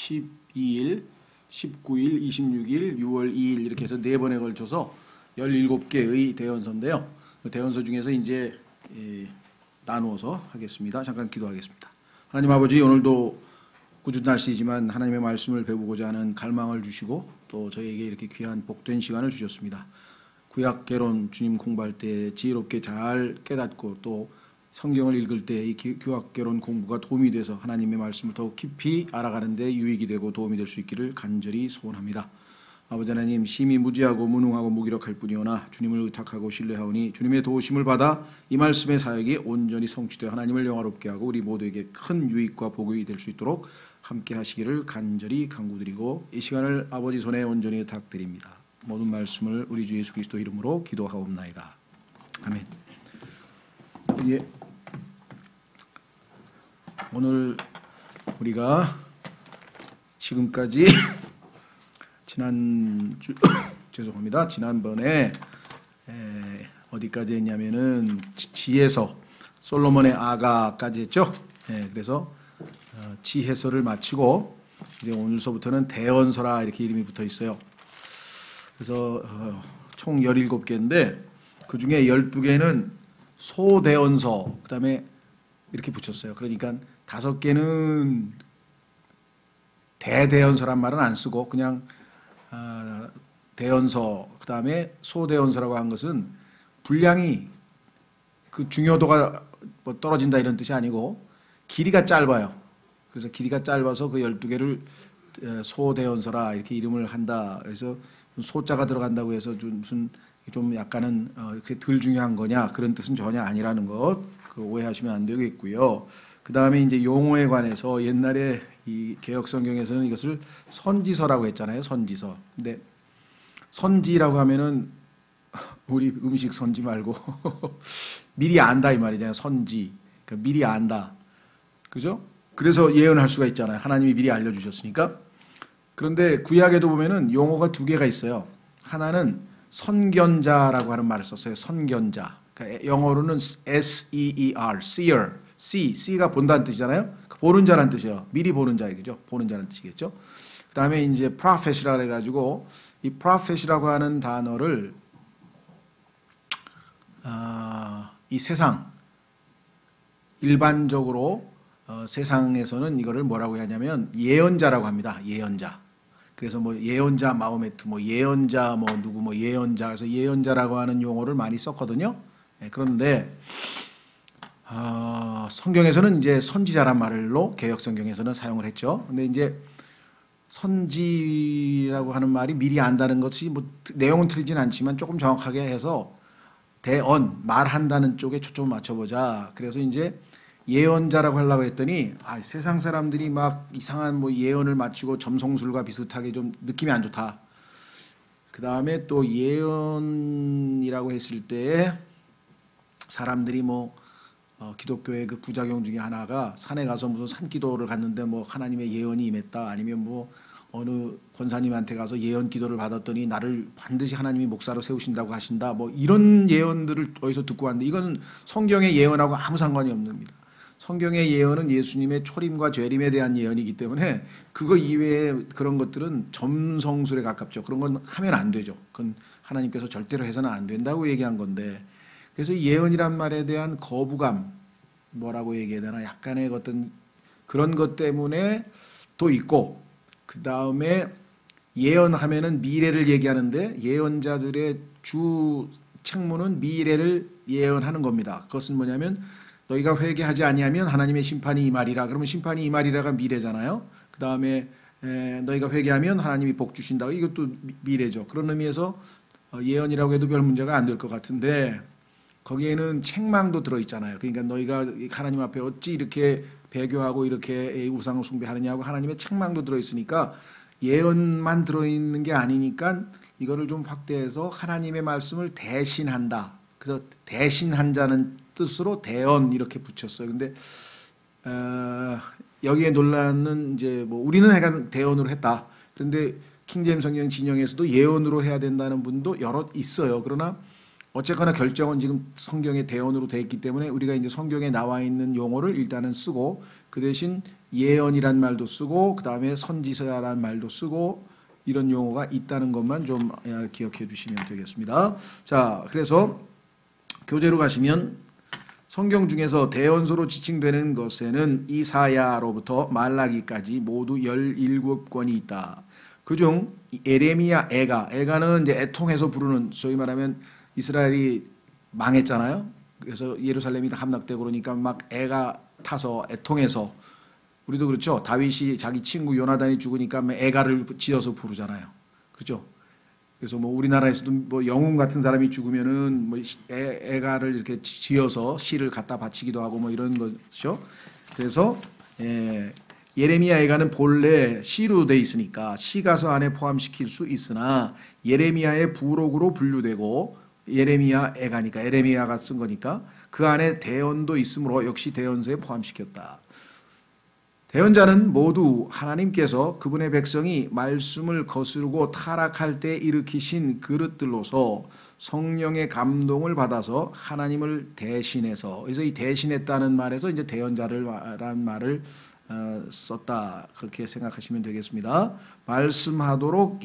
12일, 19일, 26일, 6월 2일 이렇게 해서 4번에 걸쳐서 17개의 대언서인데요. 그 대언서 중에서 이제 나누어서 하겠습니다. 잠깐 기도하겠습니다. 하나님 아버지, 오늘도 꾸준 날씨지만 하나님의 말씀을 배우고자 하는 갈망을 주시고 또 저에게 이렇게 귀한 복된 시간을 주셨습니다. 구약 개론 주님 공부할 때 지혜롭게 잘 깨닫고 또 성경을 읽을 때 이 구약 개론 공부가 도움이 돼서 하나님의 말씀을 더욱 깊이 알아가는 데 유익이 되고 도움이 될 수 있기를 간절히 소원합니다. 아버지 하나님, 심히 무지하고 무능하고 무기력할 뿐이오나 주님을 의탁하고 신뢰하오니 주님의 도우심을 받아 이 말씀의 사역이 온전히 성취되어 하나님을 영화롭게 하고 우리 모두에게 큰 유익과 복이 될 수 있도록 함께 하시기를 간절히 간구드리고 이 시간을 아버지 손에 온전히 의탁드립니다. 모든 말씀을 우리 주 예수 그리스도 이름으로 기도하옵나이다. 아멘. 예. 오늘 우리가 지금까지 죄송합니다. 지난번에 어디까지 했냐면은 지혜서 솔로몬의 아가까지 했죠. 그래서 지혜서를 마치고 이제 오늘서부터는 대언서라 이렇게 이름이 붙어 있어요. 그래서 총 17개인데 그 중에 12개는 소대언서, 그 다음에 이렇게 붙였어요. 그러니까 5개는 대대언서란 말은 안 쓰고 그냥 대언서, 그 다음에 소대언서라고 한 것은 분량이 그 중요도가 뭐 떨어진다 이런 뜻이 아니고 길이가 짧아요. 그래서 길이가 짧아서 그 12개를 소대언서라 이렇게 이름을 한다. 그래서 소자가 들어간다고 해서 무슨 좀 약간은 그게 덜 중요한 거냐 그런 뜻은 전혀 아니라는 것 오해하시면 안 되겠고요. 그 다음에 이제 용어에 관해서 옛날에 이 개역 성경에서는 이것을 선지서라고 했잖아요. 선지서. 근데 선지라고 하면은 우리 음식 선지 말고 미리 안다 이 말이잖아요. 선지. 그러니까 미리 안다. 그죠? 그래서 예언할 수가 있잖아요. 하나님이 미리 알려주셨으니까. 그런데 구약에도 보면은 용어가 2개가 있어요. 하나는 선견자라고 하는 말을 썼어요. 선견자. 그러니까 영어로는 S-E-E-R, seer. C가 본다는 뜻이잖아요. 보는 자라는 뜻이에요. 미리 보는 자 얘기죠. 보는 자라는 뜻이겠죠. 그 다음에 이제 prophet이라고 해가지고 이 prophet이라고 하는 단어를 이 세상 일반적으로 세상에서는 이거를 뭐라고 하냐면 예언자라고 합니다. 예언자. 그래서 뭐 예언자 마호메트, 뭐 예언자 뭐 누구 뭐 예언자, 그래서 예언자라고 하는 용어를 많이 썼거든요. 그런데 성경에서는 이제 선지자란 말로 개역 성경에서는 사용을 했죠. 근데 이제 선지라고 하는 말이 미리 안다는 것이 뭐 내용은 틀리진 않지만 조금 정확하게 해서 대언 말한다는 쪽에 초점을 맞춰보자. 그래서 이제 예언자라고 하려고 했더니 세상 사람들이 막 이상한 뭐 예언을 맞추고 점성술과 비슷하게 좀 느낌이 안 좋다. 그 다음에 또 예언이라고 했을 때 사람들이 뭐 기독교의 그 부작용 중에 하나가 산에 가서 무슨 산기도를 갔는데 뭐 하나님의 예언이 임했다, 아니면 뭐 어느 권사님한테 가서 예언 기도를 받았더니 나를 반드시 하나님이 목사로 세우신다고 하신다, 뭐 이런 예언들을 어디서 듣고 왔는데 이거는 성경의 예언하고 아무 상관이 없는 겁니다. 성경의 예언은 예수님의 초림과 죄림에 대한 예언이기 때문에 그거 이외에 그런 것들은 점성술에 가깝죠. 그런 건 하면 안 되죠. 그건 하나님께서 절대로 해서는 안 된다고 얘기한 건데, 그래서 예언이란 말에 대한 거부감, 뭐라고 얘기해야 되나, 약간의 어떤 그런 것 때문에 또 있고, 그 다음에 예언하면은 미래를 얘기하는데 예언자들의 주 책무는 미래를 예언하는 겁니다. 그것은 뭐냐면 너희가 회개하지 아니하면 하나님의 심판이 임하리라. 그러면 심판이 임하리라가 미래잖아요. 그 다음에 너희가 회개하면 하나님이 복 주신다. 이것도 미래죠. 그런 의미에서 예언이라고 해도 별 문제가 안 될 것 같은데 거기에는 책망도 들어있잖아요. 그러니까 너희가 하나님 앞에 어찌 이렇게 배교하고 이렇게 우상을 숭배하느냐고 하나님의 책망도 들어있으니까 예언만 들어있는 게 아니니까 이거를 좀 확대해서 하나님의 말씀을 대신한다. 그래서 대신한 자는 뜻으로 대언 이렇게 붙였어요. 근데 여기에 논란은 이제 뭐 우리는 약간 대언으로 했다. 그런데 킹제임스 성경 진영에서도 예언으로 해야 된다는 분도 여럿 있어요. 그러나 어쨌거나 결정은 지금 성경의 대언으로 되어 있기 때문에 우리가 이제 성경에 나와 있는 용어를 일단은 쓰고 그 대신 예언이란 말도 쓰고 그 다음에 선지서라는 말도 쓰고 이런 용어가 있다는 것만 좀 기억해 주시면 되겠습니다. 자, 그래서 교재로 가시면 성경 중에서 대언서로 지칭되는 것에는 이사야로부터 말라기까지 모두 17권이 있다. 그중 에레미야, 에가는 이제 애통해서 부르는, 소위 말하면 이스라엘이 망했잖아요. 그래서 예루살렘이 다 함락되고 그러니까 막 애가 타서 애통해서, 우리도 그렇죠. 다윗이 자기 친구 요나단이 죽으니까 애가를 지어서 부르잖아요. 그렇죠? 그래서 뭐 우리나라에서도 뭐 영웅 같은 사람이 죽으면은 뭐 애가를 이렇게 지어서 시를 갖다 바치기도 하고 뭐 이런 거죠. 그래서 예레미야 애가는 본래 시로 돼 있으니까 시가서 안에 포함시킬 수 있으나 예레미야의 부록으로 분류되고 예레미야 애가니까 예레미야가 쓴 거니까 그 안에 대언도 있으므로 역시 대언서에 포함시켰다. 대언자는 모두 하나님께서 그분의 백성이 말씀을 거스르고 타락할 때 일으키신 그릇들로서 성령의 감동을 받아서 하나님을 대신해서, 그래서 이 대신했다는 말에서 이제 대언자라는 말을 썼다, 그렇게 생각하시면 되겠습니다. 말씀하도록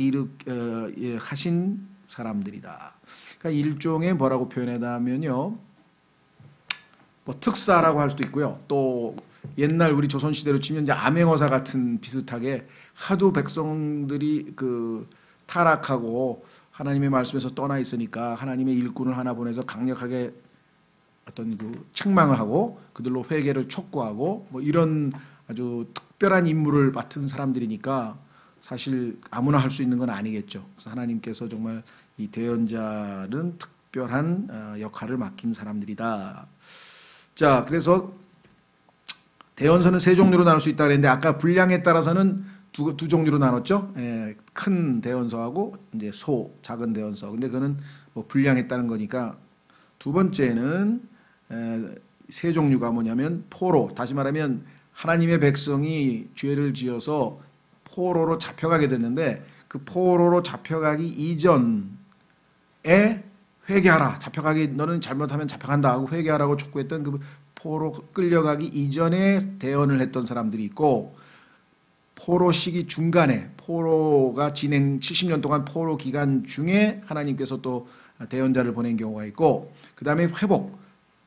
하신 사람들이다. 그러니까 일종의 뭐라고 표현하냐면요, 뭐 특사라고 할 수도 있고요. 또 옛날 우리 조선시대로 치면 이제 암행어사 같은 비슷하게 하도 백성들이 그 타락하고 하나님의 말씀에서 떠나 있으니까 하나님의 일꾼을 하나 보내서 강력하게 어떤 그 책망을 하고 그들로 회개를 촉구하고 뭐 이런 아주 특별한 임무를 맡은 사람들이니까 사실 아무나 할 수 있는 건 아니겠죠. 그래서 하나님께서 정말 이 대언자는 특별한 역할을 맡긴 사람들이다. 자, 그래서 대언서는 세 종류로 나눌 수 있다 그랬는데 아까 분량에 따라서는 두 종류로 나눴죠. 큰 대언서하고 이제 작은 대언서. 근데 그거는 뭐 분량에 따른 거니까 두 번째는 세 종류가 뭐냐면 포로, 다시 말하면 하나님의 백성이 죄를 지어서 포로로 잡혀가게 됐는데 그 포로로 잡혀가기 이전에 회개하라. 너는 잘못하면 잡혀간다 하고 회개하라고 촉구했던 그 포로 끌려가기 이전에 대언을 했던 사람들이 있고, 포로 시기 중간에 포로가 진행 70년 동안 포로 기간 중에 하나님께서 또 대언자를 보낸 경우가 있고, 그 다음에 회복.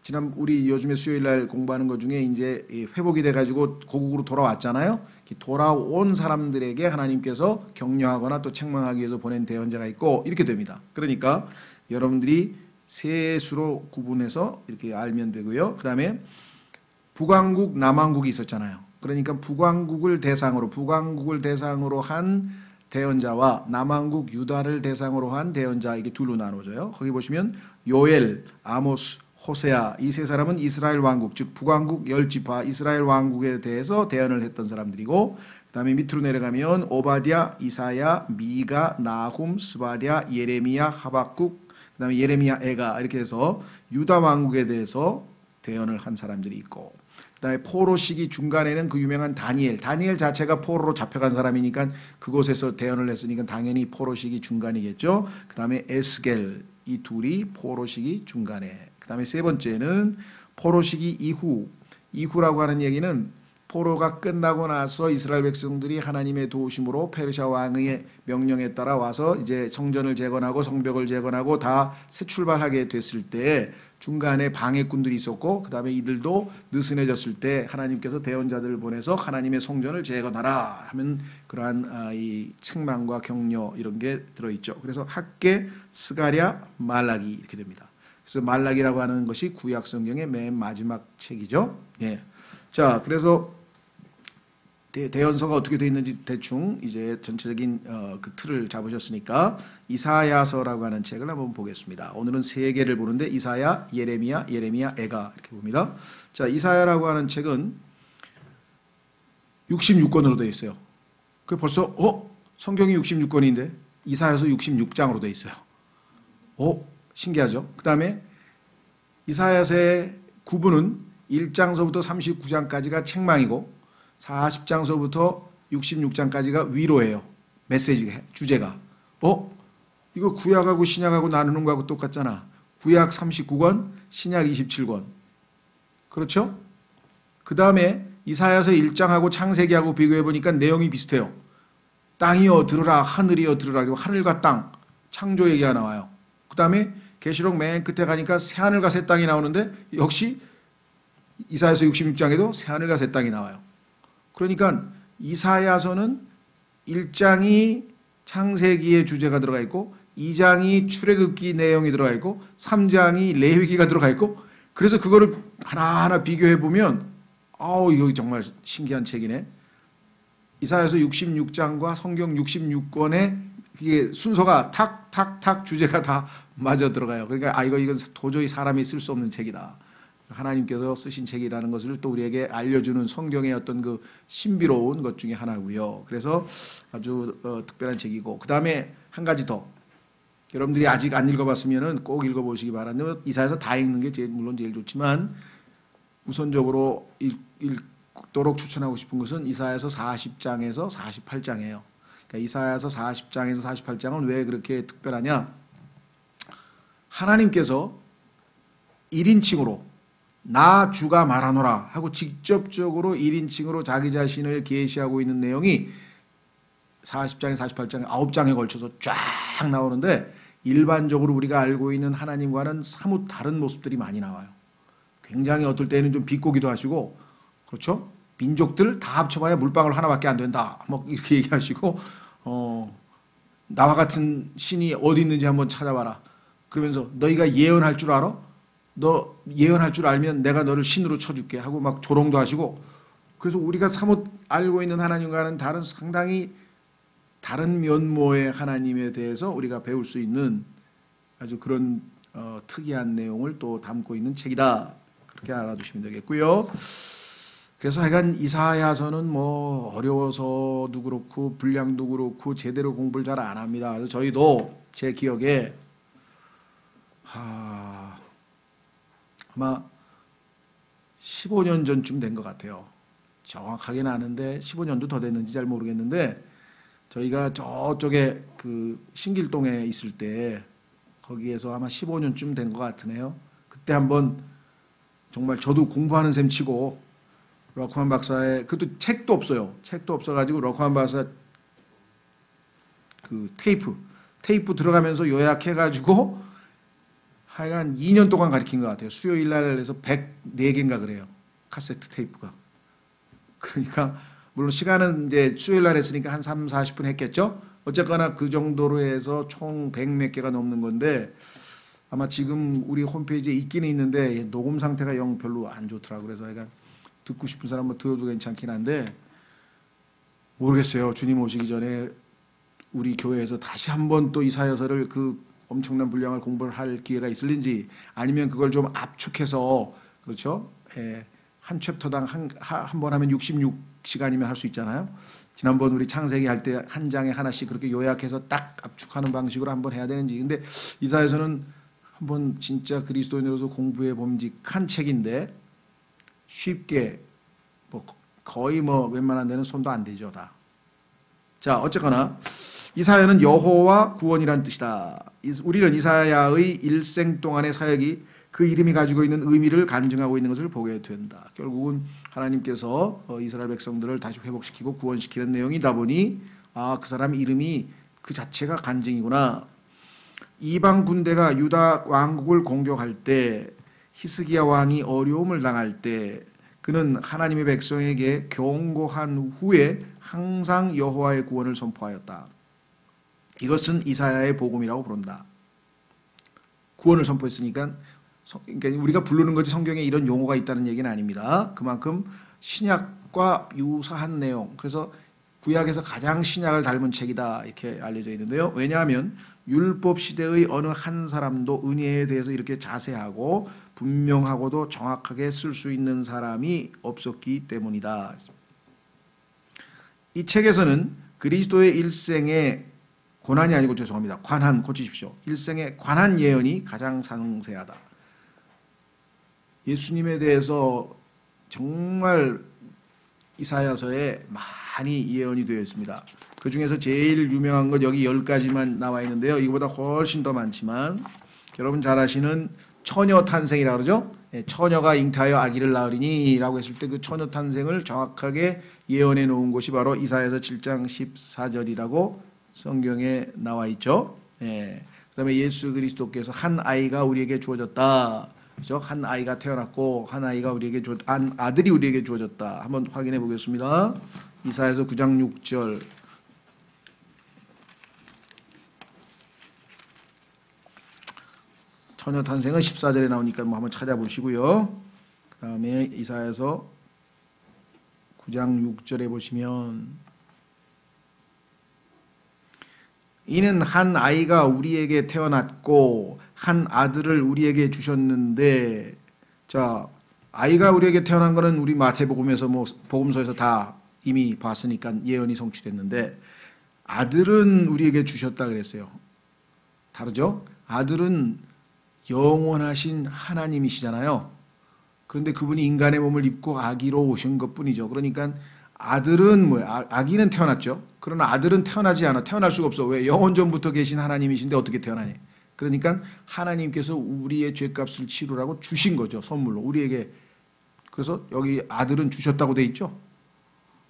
지난 우리 요즘에 수요일 날 공부하는 것 중에 이제 회복이 돼가지고 고국으로 돌아왔잖아요. 돌아온 사람들에게 하나님께서 격려하거나 또 책망하기 위해서 보낸 대언자가 있고 이렇게 됩니다. 그러니까 여러분들이 세 수로 구분해서 이렇게 알면 되고요. 그 다음에 북왕국, 남왕국이 있었잖아요. 그러니까 북왕국을 대상으로 한 대언자와 남왕국 유다를 대상으로 한 대언자, 이게 둘로 나눠져요. 거기 보시면 요엘, 아모스, 호세아, 이 세 사람은 이스라엘 왕국, 즉 북왕국 10지파 이스라엘 왕국에 대해서 대언을 했던 사람들이고, 그 다음에 밑으로 내려가면 오바댜, 이사야, 미가, 나훔, 스바랴, 예레미야, 하박국, 그 다음에 예레미야, 에가, 이렇게 해서 유다 왕국에 대해서 대언을 한 사람들이 있고, 그 다음에 포로 시기 중간에는 그 유명한 다니엘 자체가 포로로 잡혀간 사람이니까 그곳에서 대언을 했으니까 당연히 포로 시기 중간이겠죠. 그 다음에 에스겔, 이 둘이 포로 시기 중간에. 그 다음에 세 번째는 포로 시기 이후라고 하는 얘기는 포로가 끝나고 나서 이스라엘 백성들이 하나님의 도우심으로 페르시아 왕의 명령에 따라 와서 이제 성전을 재건하고 성벽을 재건하고 다 새 출발하게 됐을 때 중간에 방해꾼들이 있었고, 그 다음에 이들도 느슨해졌을 때 하나님께서 대언자들을 보내서 하나님의 성전을 재건하라 하면 그러한 이 책망과 격려 이런 게 들어있죠. 그래서 학개, 스가랴, 말라기 이렇게 됩니다. 그래서 말라기라고 하는 것이 구약 성경의 맨 마지막 책이죠. 예. 자, 그래서 대언서가 어떻게 되어 있는지 대충 이제 전체적인 그 틀을 잡으셨으니까 이사야서라고 하는 책을 한번 보겠습니다. 오늘은 세 개를 보는데 이사야, 예레미야, 에가 이렇게 봅니다. 자, 이사야라고 하는 책은 66권으로 되어 있어요. 그 벌써 성경이 66권인데 이사야서 66장으로 되어 있어요. 신기하죠? 그 다음에 이사야서의 구분은 1장서부터 39장까지가 책망이고 40장서부터 66장까지가 위로예요. 메시지 주제가. 이거 구약하고 신약하고 나누는 거하고 똑같잖아. 구약 39권, 신약 27권. 그렇죠? 그 다음에 이사야서 1장하고 창세기하고 비교해 보니까 내용이 비슷해요. 땅이여 들으라, 하늘이여 들으라. 그리고 하늘과 땅, 창조 얘기가 나와요. 그 다음에 계시록 맨 끝에 가니까 새하늘과 새 땅이 나오는데 역시 이사야서 66장에도 새하늘과 새 땅이 나와요. 그러니까 이사야서는 1장이 창세기의 주제가 들어가 있고 2장이 출애굽기 내용이 들어가 있고 3장이 레위기가 들어가 있고, 그래서 그거를 하나하나 비교해 보면 이거 정말 신기한 책이네. 이사야서 66장과 성경 66권의 이게 순서가 탁탁탁 주제가 다 맞아 들어가요. 그러니까 이건 도저히 사람이 쓸 수 없는 책이다. 하나님께서 쓰신 책이라는 것을 또 우리에게 알려주는 성경의 어떤 그 신비로운 것 중에 하나고요. 그래서 아주 특별한 책이고, 그 다음에 한 가지 더, 여러분들이 아직 안 읽어봤으면은 꼭 읽어보시기 바랍니다. 이사야서 다 읽는 게 물론 제일 좋지만 우선적으로 읽도록 추천하고 싶은 것은 이사야서 40장에서 48장이에요. 그러니까 이사야서 40장에서 48장은 왜 그렇게 특별하냐? 하나님께서 1인칭으로 나 주가 말하노라 하고 직접적으로 1인칭으로 자기 자신을 계시하고 있는 내용이 40장에 48장에 9장에 걸쳐서 쫙 나오는데, 일반적으로 우리가 알고 있는 하나님과는 사뭇 다른 모습들이 많이 나와요. 굉장히 어떨 때는 좀 비꼬기도 하시고, 그렇죠? 민족들 다 합쳐봐야 물방울 하나밖에 안 된다, 뭐 이렇게 얘기하시고, 나와 같은 신이 어디 있는지 한번 찾아봐라. 그러면서 너희가 예언할 줄 알아? 너 예언할 줄 알면 내가 너를 신으로 쳐줄게 하고 막 조롱도 하시고, 그래서 우리가 사뭇 알고 있는 하나님과는 다른 상당히 다른 면모의 하나님에 대해서 우리가 배울 수 있는 아주 그런 특이한 내용을 또 담고 있는 책이다. 그렇게 알아두시면 되겠고요. 그래서 하여간 이사야서는 뭐 어려워서도 그렇고 분량도 그렇고 제대로 공부를 잘 안 합니다. 그래서 저희도 제 기억에 아마 15년 전쯤 된 것 같아요. 정확하게는 아는데 15년도 더 됐는지 잘 모르겠는데, 저희가 저쪽에 그 신길동에 있을 때 거기에서 아마 15년쯤 된 것 같으네요. 그때 한번 정말 저도 공부하는 셈 치고 러크만 박사의, 그것도 책도 없어요. 책도 없어가지고 러크만 박사 그 테이프 들어가면서 요약해가지고 하여간 2년 동안 가르친 것 같아요. 수요일 날 해서 104개인가 그래요. 카세트 테이프가. 그러니까 물론 시간은 이제 수요일 날 했으니까 한 3, 40분 했겠죠. 어쨌거나 그 정도로 해서 총 100몇 개가 넘는 건데, 아마 지금 우리 홈페이지에 있기는 있는데 녹음 상태가 영 별로 안 좋더라고요. 그래서 약간 듣고 싶은 사람 뭐 들어도 괜찮긴 한데, 모르겠어요. 주님 오시기 전에 우리 교회에서 다시 한번 또 이사야서를 그 엄청난 분량을 공부를 할 기회가 있을는지, 아니면 그걸 좀 압축해서, 그렇죠? 한 챕터당 한 번 하면 66시간이면 할 수 있잖아요. 지난번 우리 창세기 할 때 한 장에 하나씩 그렇게 요약해서 딱 압축하는 방식으로 한번 해야 되는지. 근데 이사야서는 한번 진짜 그리스도인으로서 공부해 봄직한 책인데 쉽게 뭐 거의 뭐 웬만한 데는 손도 안 대죠 다. 자, 어쨌거나 이사야는 여호와 구원이란 뜻이다. 우리는 이사야의 일생 동안의 사역이 그 이름이 가지고 있는 의미를 간증하고 있는 것을 보게 된다. 결국은 하나님께서 이스라엘 백성들을 다시 회복시키고 구원시키는 내용이다 보니 그 사람 이름이 그 자체가 간증이구나. 이방 군대가 유다 왕국을 공격할 때, 히스기야 왕이 어려움을 당할 때 그는 하나님의 백성에게 경고한 후에 항상 여호와의 구원을 선포하였다. 이것은 이사야의 복음이라고 부른다. 구원을 선포했으니까, 그러니까 우리가 부르는 거지 성경에 이런 용어가 있다는 얘기는 아닙니다. 그만큼 신약과 유사한 내용, 그래서 구약에서 가장 신약을 닮은 책이다 이렇게 알려져 있는데요. 왜냐하면 율법 시대의 어느 한 사람도 은혜에 대해서 이렇게 자세하고 분명하고도 정확하게 쓸 수 있는 사람이 없었기 때문이다. 이 책에서는 그리스도의 일생의 고난이 아니고, 죄송합니다, 관한 고치십시오. 일생의 관한 예언이 가장 상세하다. 예수님에 대해서 정말 이사야서에 많이 예언이 되어 있습니다. 그 중에서 제일 유명한 건 여기 10가지만 나와 있는데요. 이거보다 훨씬 더 많지만 여러분 잘 아시는 처녀 탄생이라고 그러죠. 처녀가 잉태하여 아기를 낳으리니라고 했을 때 그 처녀 탄생을 정확하게 예언해 놓은 곳이 바로 이사야서 7장 14절이라고 성경에 나와 있죠. 그다음에 예수 그리스도께서 한 아이가 우리에게 주어졌다. 그죠? 한 아이가 태어났고 한 아들이 우리에게 주어졌다. 한번 확인해 보겠습니다. 이사야서 9장 6절. 처녀 탄생은 14절에 나오니까 뭐 한번 찾아보시고요. 그다음에 이사야서 9장 6절에 보시면 이는 한 아이가 우리에게 태어났고 한 아들을 우리에게 주셨는데, 자, 아이가 우리에게 태어난 거는 우리 마태복음에서 뭐 복음서에서 다 이미 봤으니까 예언이 성취됐는데, 아들은 우리에게 주셨다 그랬어요. 다르죠? 아들은 영원하신 하나님이시잖아요. 그런데 그분이 인간의 몸을 입고 아기로 오신 것뿐이죠. 그러니까 아들은 뭐야? 아기는 태어났죠. 그러나 아들은 태어나지 않아. 태어날 수가 없어. 왜? 영원전부터 계신 하나님이신데 어떻게 태어나니? 그러니까 하나님께서 우리의 죄값을 치르라고 주신 거죠. 선물로 우리에게. 그래서 여기 아들은 주셨다고 돼 있죠.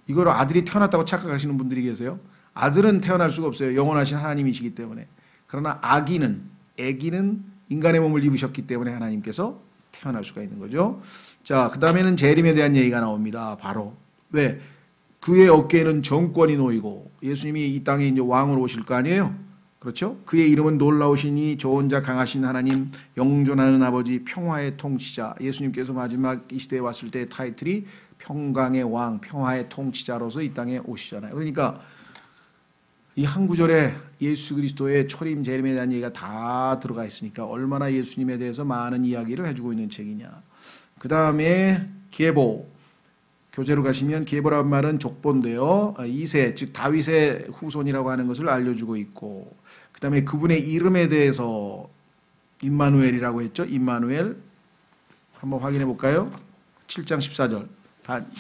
이걸 아들이 태어났다고 착각하시는 분들이 계세요. 아들은 태어날 수가 없어요. 영원하신 하나님이시기 때문에. 그러나 아기는 인간의 몸을 입으셨기 때문에 하나님께서 태어날 수가 있는 거죠. 자, 그 다음에는 재림에 대한 얘기가 나옵니다. 바로 왜? 그의 어깨에는 정권이 놓이고, 예수님이 이 땅에 이제 왕으로 오실 거 아니에요? 그렇죠? 그의 이름은 놀라우시니 좋은 자 강하신 하나님, 영존하는 아버지, 평화의 통치자. 예수님께서 마지막 이 시대에 왔을 때 타이틀이 평강의 왕, 평화의 통치자로서 이 땅에 오시잖아요. 그러니까 이 한 구절에 예수 그리스도의 초림 재림에 대한 얘기가 다 들어가 있으니까 얼마나 예수님에 대해서 많은 이야기를 해주고 있는 책이냐. 그 다음에 계보. 교재로 가시면 계보란 말은 족보인데요. 2세, 즉 다윗의 후손이라고 하는 것을 알려주고 있고, 그 다음에 그분의 이름에 대해서 임마누엘이라고 했죠. 임마누엘. 한번 확인해 볼까요? 7장 14절.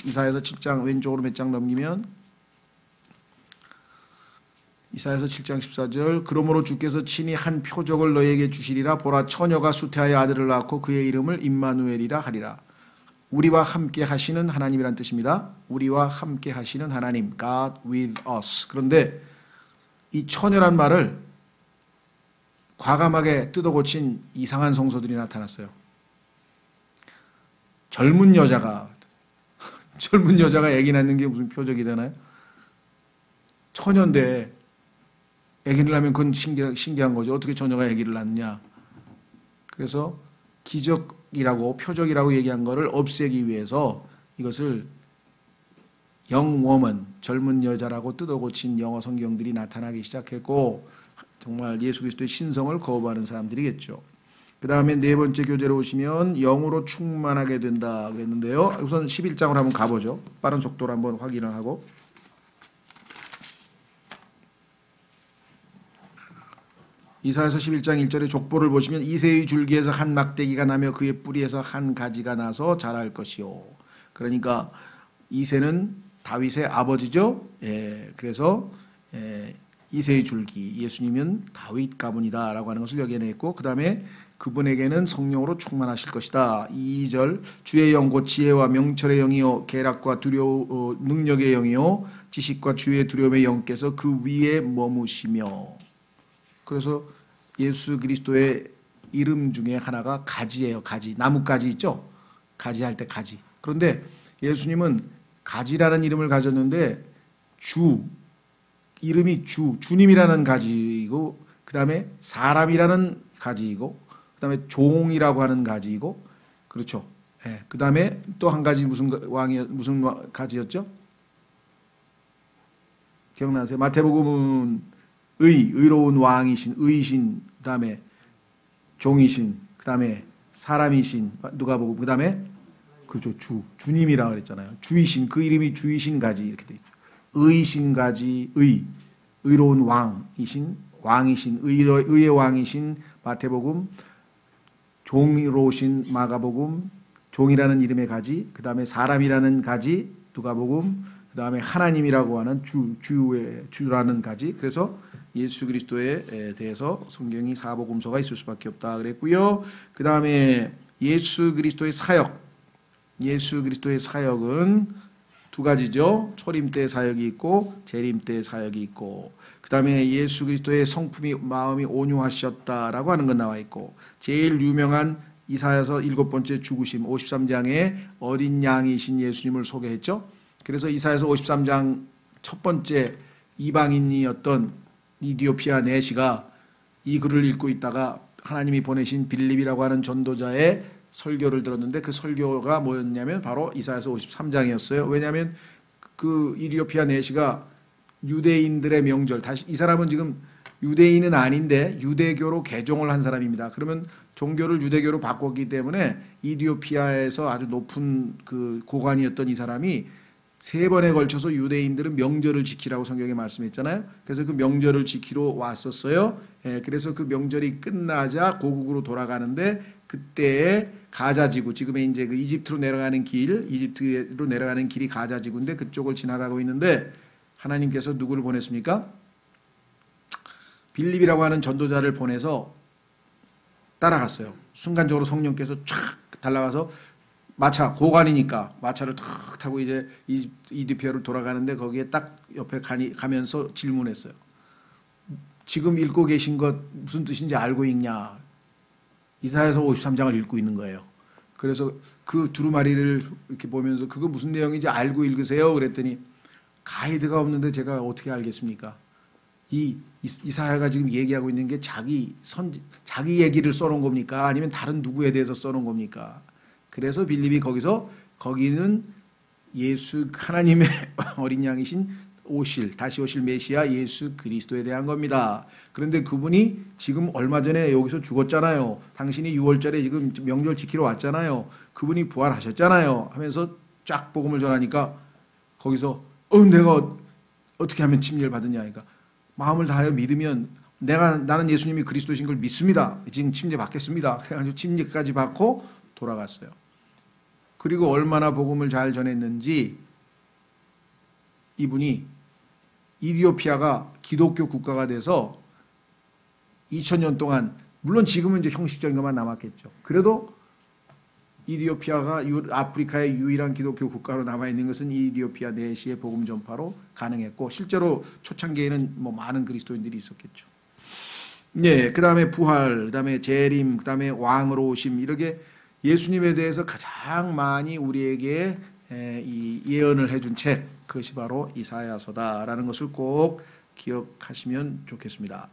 이사야서 7장 왼쪽으로 몇 장 넘기면 이사야서 7장 14절. 그러므로 주께서 친히 한 표적을 너에게 주시리라. 보라, 처녀가 수태하여 아들을 낳고 그의 이름을 임마누엘이라 하리라. 우리와 함께 하시는 하나님이란 뜻입니다. 우리와 함께 하시는 하나님, God with us. 그런데 이 처녀란 말을 과감하게 뜯어고친 이상한 성서들이 나타났어요. 젊은 여자가 아기 낳는 게 무슨 표적이 되나요? 처녀인데 아기를 낳으면 그건 신기한 거죠. 어떻게 처녀가 아기를 낳느냐. 그래서 기적이라고 표적이라고 얘기한 거를 없애기 위해서 이것을 young woman, 젊은 여자라고 뜯어고친 영어 성경들이 나타나기 시작했고, 정말 예수 그리스도의 신성을 거부하는 사람들이겠죠. 그 다음에 네 번째 교재로 오시면 영으로 충만하게 된다 그랬는데요. 우선 11장으로 한번 가보죠. 빠른 속도로 한번 확인을 하고. 이사야서 11장 1절의 족보를 보시면 이새의 줄기에서 한 막대기가 나며 그의 뿌리에서 한 가지가 나서 자랄 것이요. 그러니까 이새는 다윗의 아버지죠. 그래서 이새의 줄기, 예수님은 다윗 가문이다라고 하는 것을 여기에 냈고, 그 다음에 그분에게는 성령으로 충만하실 것이다. 2절 주의 영 곧 지혜와 명철의 영이요 계략과 능력의 영이요 지식과 주의 두려움의 영께서 그 위에 머무시며. 그래서 예수 그리스도의 이름 중에 하나가 가지예요. 가지. 나뭇가지 있죠? 가지 할 때 가지. 그런데 예수님은 가지라는 이름을 가졌는데 이름이 주님이라는 가지이고, 그 다음에 사람이라는 가지이고, 그 다음에 종이라고 하는 가지이고, 그렇죠. 그 다음에 또 한 가지 무슨 가지였죠? 기억나세요? 마태복음은 의로운 왕이신, 의이신, 그 다음에 종이신, 그 다음에 사람이신, 누가복음, 그 다음에 그렇죠, 주님이라고 그랬잖아요. 주이신, 그 이름이 주이신 가지 이렇게 돼 있죠. 의이신 가지, 의로운 왕이신, 의의 왕이신 마태복음, 종이로우신 마가복음, 종이라는 이름의 가지, 그 다음에 사람이라는 가지 누가복음, 그 다음에 하나님이라고 하는 주라는 가지. 그래서 예수 그리스도에 대해서 성경이 사복음서가 있을 수밖에 없다 그랬고요. 그 다음에 예수 그리스도의 사역, 예수 그리스도의 사역은 두 가지죠. 초림 때 사역이 있고 재림 때 사역이 있고, 그 다음에 예수 그리스도의 성품이 마음이 온유하셨다라고 하는 건 나와 있고, 제일 유명한 이사야서 7번째 죽으심 53장에 어린 양이신 예수님을 소개했죠. 그래서 이사야서 53장 첫 번째 이방인이었던 이디오피아 내시가 이 글을 읽고 있다가 하나님이 보내신 빌립이라고 하는 전도자의 설교를 들었는데, 그 설교가 뭐였냐면 바로 이사야서 53장이었어요. 왜냐하면 그 이디오피아 내시가 유대인들의 명절, 다시 이 사람은 지금 유대인은 아닌데 유대교로 개종을 한 사람입니다. 그러면 종교를 유대교로 바꿨기 때문에 이디오피아에서 아주 높은 그 고관이었던 이 사람이 세 번에 걸쳐서 유대인들은 명절을 지키라고 성경에 말씀했잖아요. 그래서 그 명절을 지키러 왔었어요. 그래서 그 명절이 끝나자 고국으로 돌아가는데, 그때에 가자지구, 지금의 이제 그 이집트로 내려가는 길, 이집트로 내려가는 길이 가자지구인데 그쪽을 지나가고 있는데 하나님께서 누구를 보냈습니까? 빌립이라고 하는 전도자를 보내서 따라갔어요. 순간적으로 성령께서 쫙 달라가서 마차, 고관이니까 마차를 탁 타고 이제 이디오피아로 돌아가는데 거기에 딱 옆에 가면서 질문했어요. 지금 읽고 계신 것 무슨 뜻인지 알고 있냐? 이사야서 53장을 읽고 있는 거예요. 그래서 그 두루마리를 이렇게 보면서 그거 무슨 내용인지 알고 읽으세요. 그랬더니 가이드가 없는데 제가 어떻게 알겠습니까? 이사야가 지금 얘기하고 있는 게 자기 얘기를 써놓은 겁니까? 아니면 다른 누구에 대해서 써놓은 겁니까? 그래서 빌립이 거기는 예수 하나님의 어린 양이신 다시 오실 메시아 예수 그리스도에 대한 겁니다. 그런데 그분이 지금 얼마 전에 여기서 죽었잖아요. 당신이 6월절에 지금 명절 지키러 왔잖아요. 그분이 부활하셨잖아요. 하면서 쫙 복음을 전하니까 거기서 내가 어떻게 하면 침례를 받느냐 하니까, 마음을 다하여 믿으면 나는 예수님이 그리스도이신 걸 믿습니다. 지금 침례 받겠습니다. 그래가지고 침례까지 받고 돌아갔어요. 그리고 얼마나 복음을 잘 전했는지 이분이 이디오피아가 기독교 국가가 돼서 2000년 동안, 물론 지금은 이제 형식적인 것만 남았겠죠. 그래도 이디오피아가 아프리카의 유일한 기독교 국가로 남아있는 것은 이디오피아 내시의 복음 전파로 가능했고, 실제로 초창기에는 뭐 많은 그리스도인들이 있었겠죠. 네, 그 다음에 부활, 그 다음에 재림, 그 다음에 왕으로 오심, 이렇게 예수님에 대해서 가장 많이 우리에게 이 예언을 해준 책, 그것이 바로 이사야서다라는 것을 꼭 기억하시면 좋겠습니다.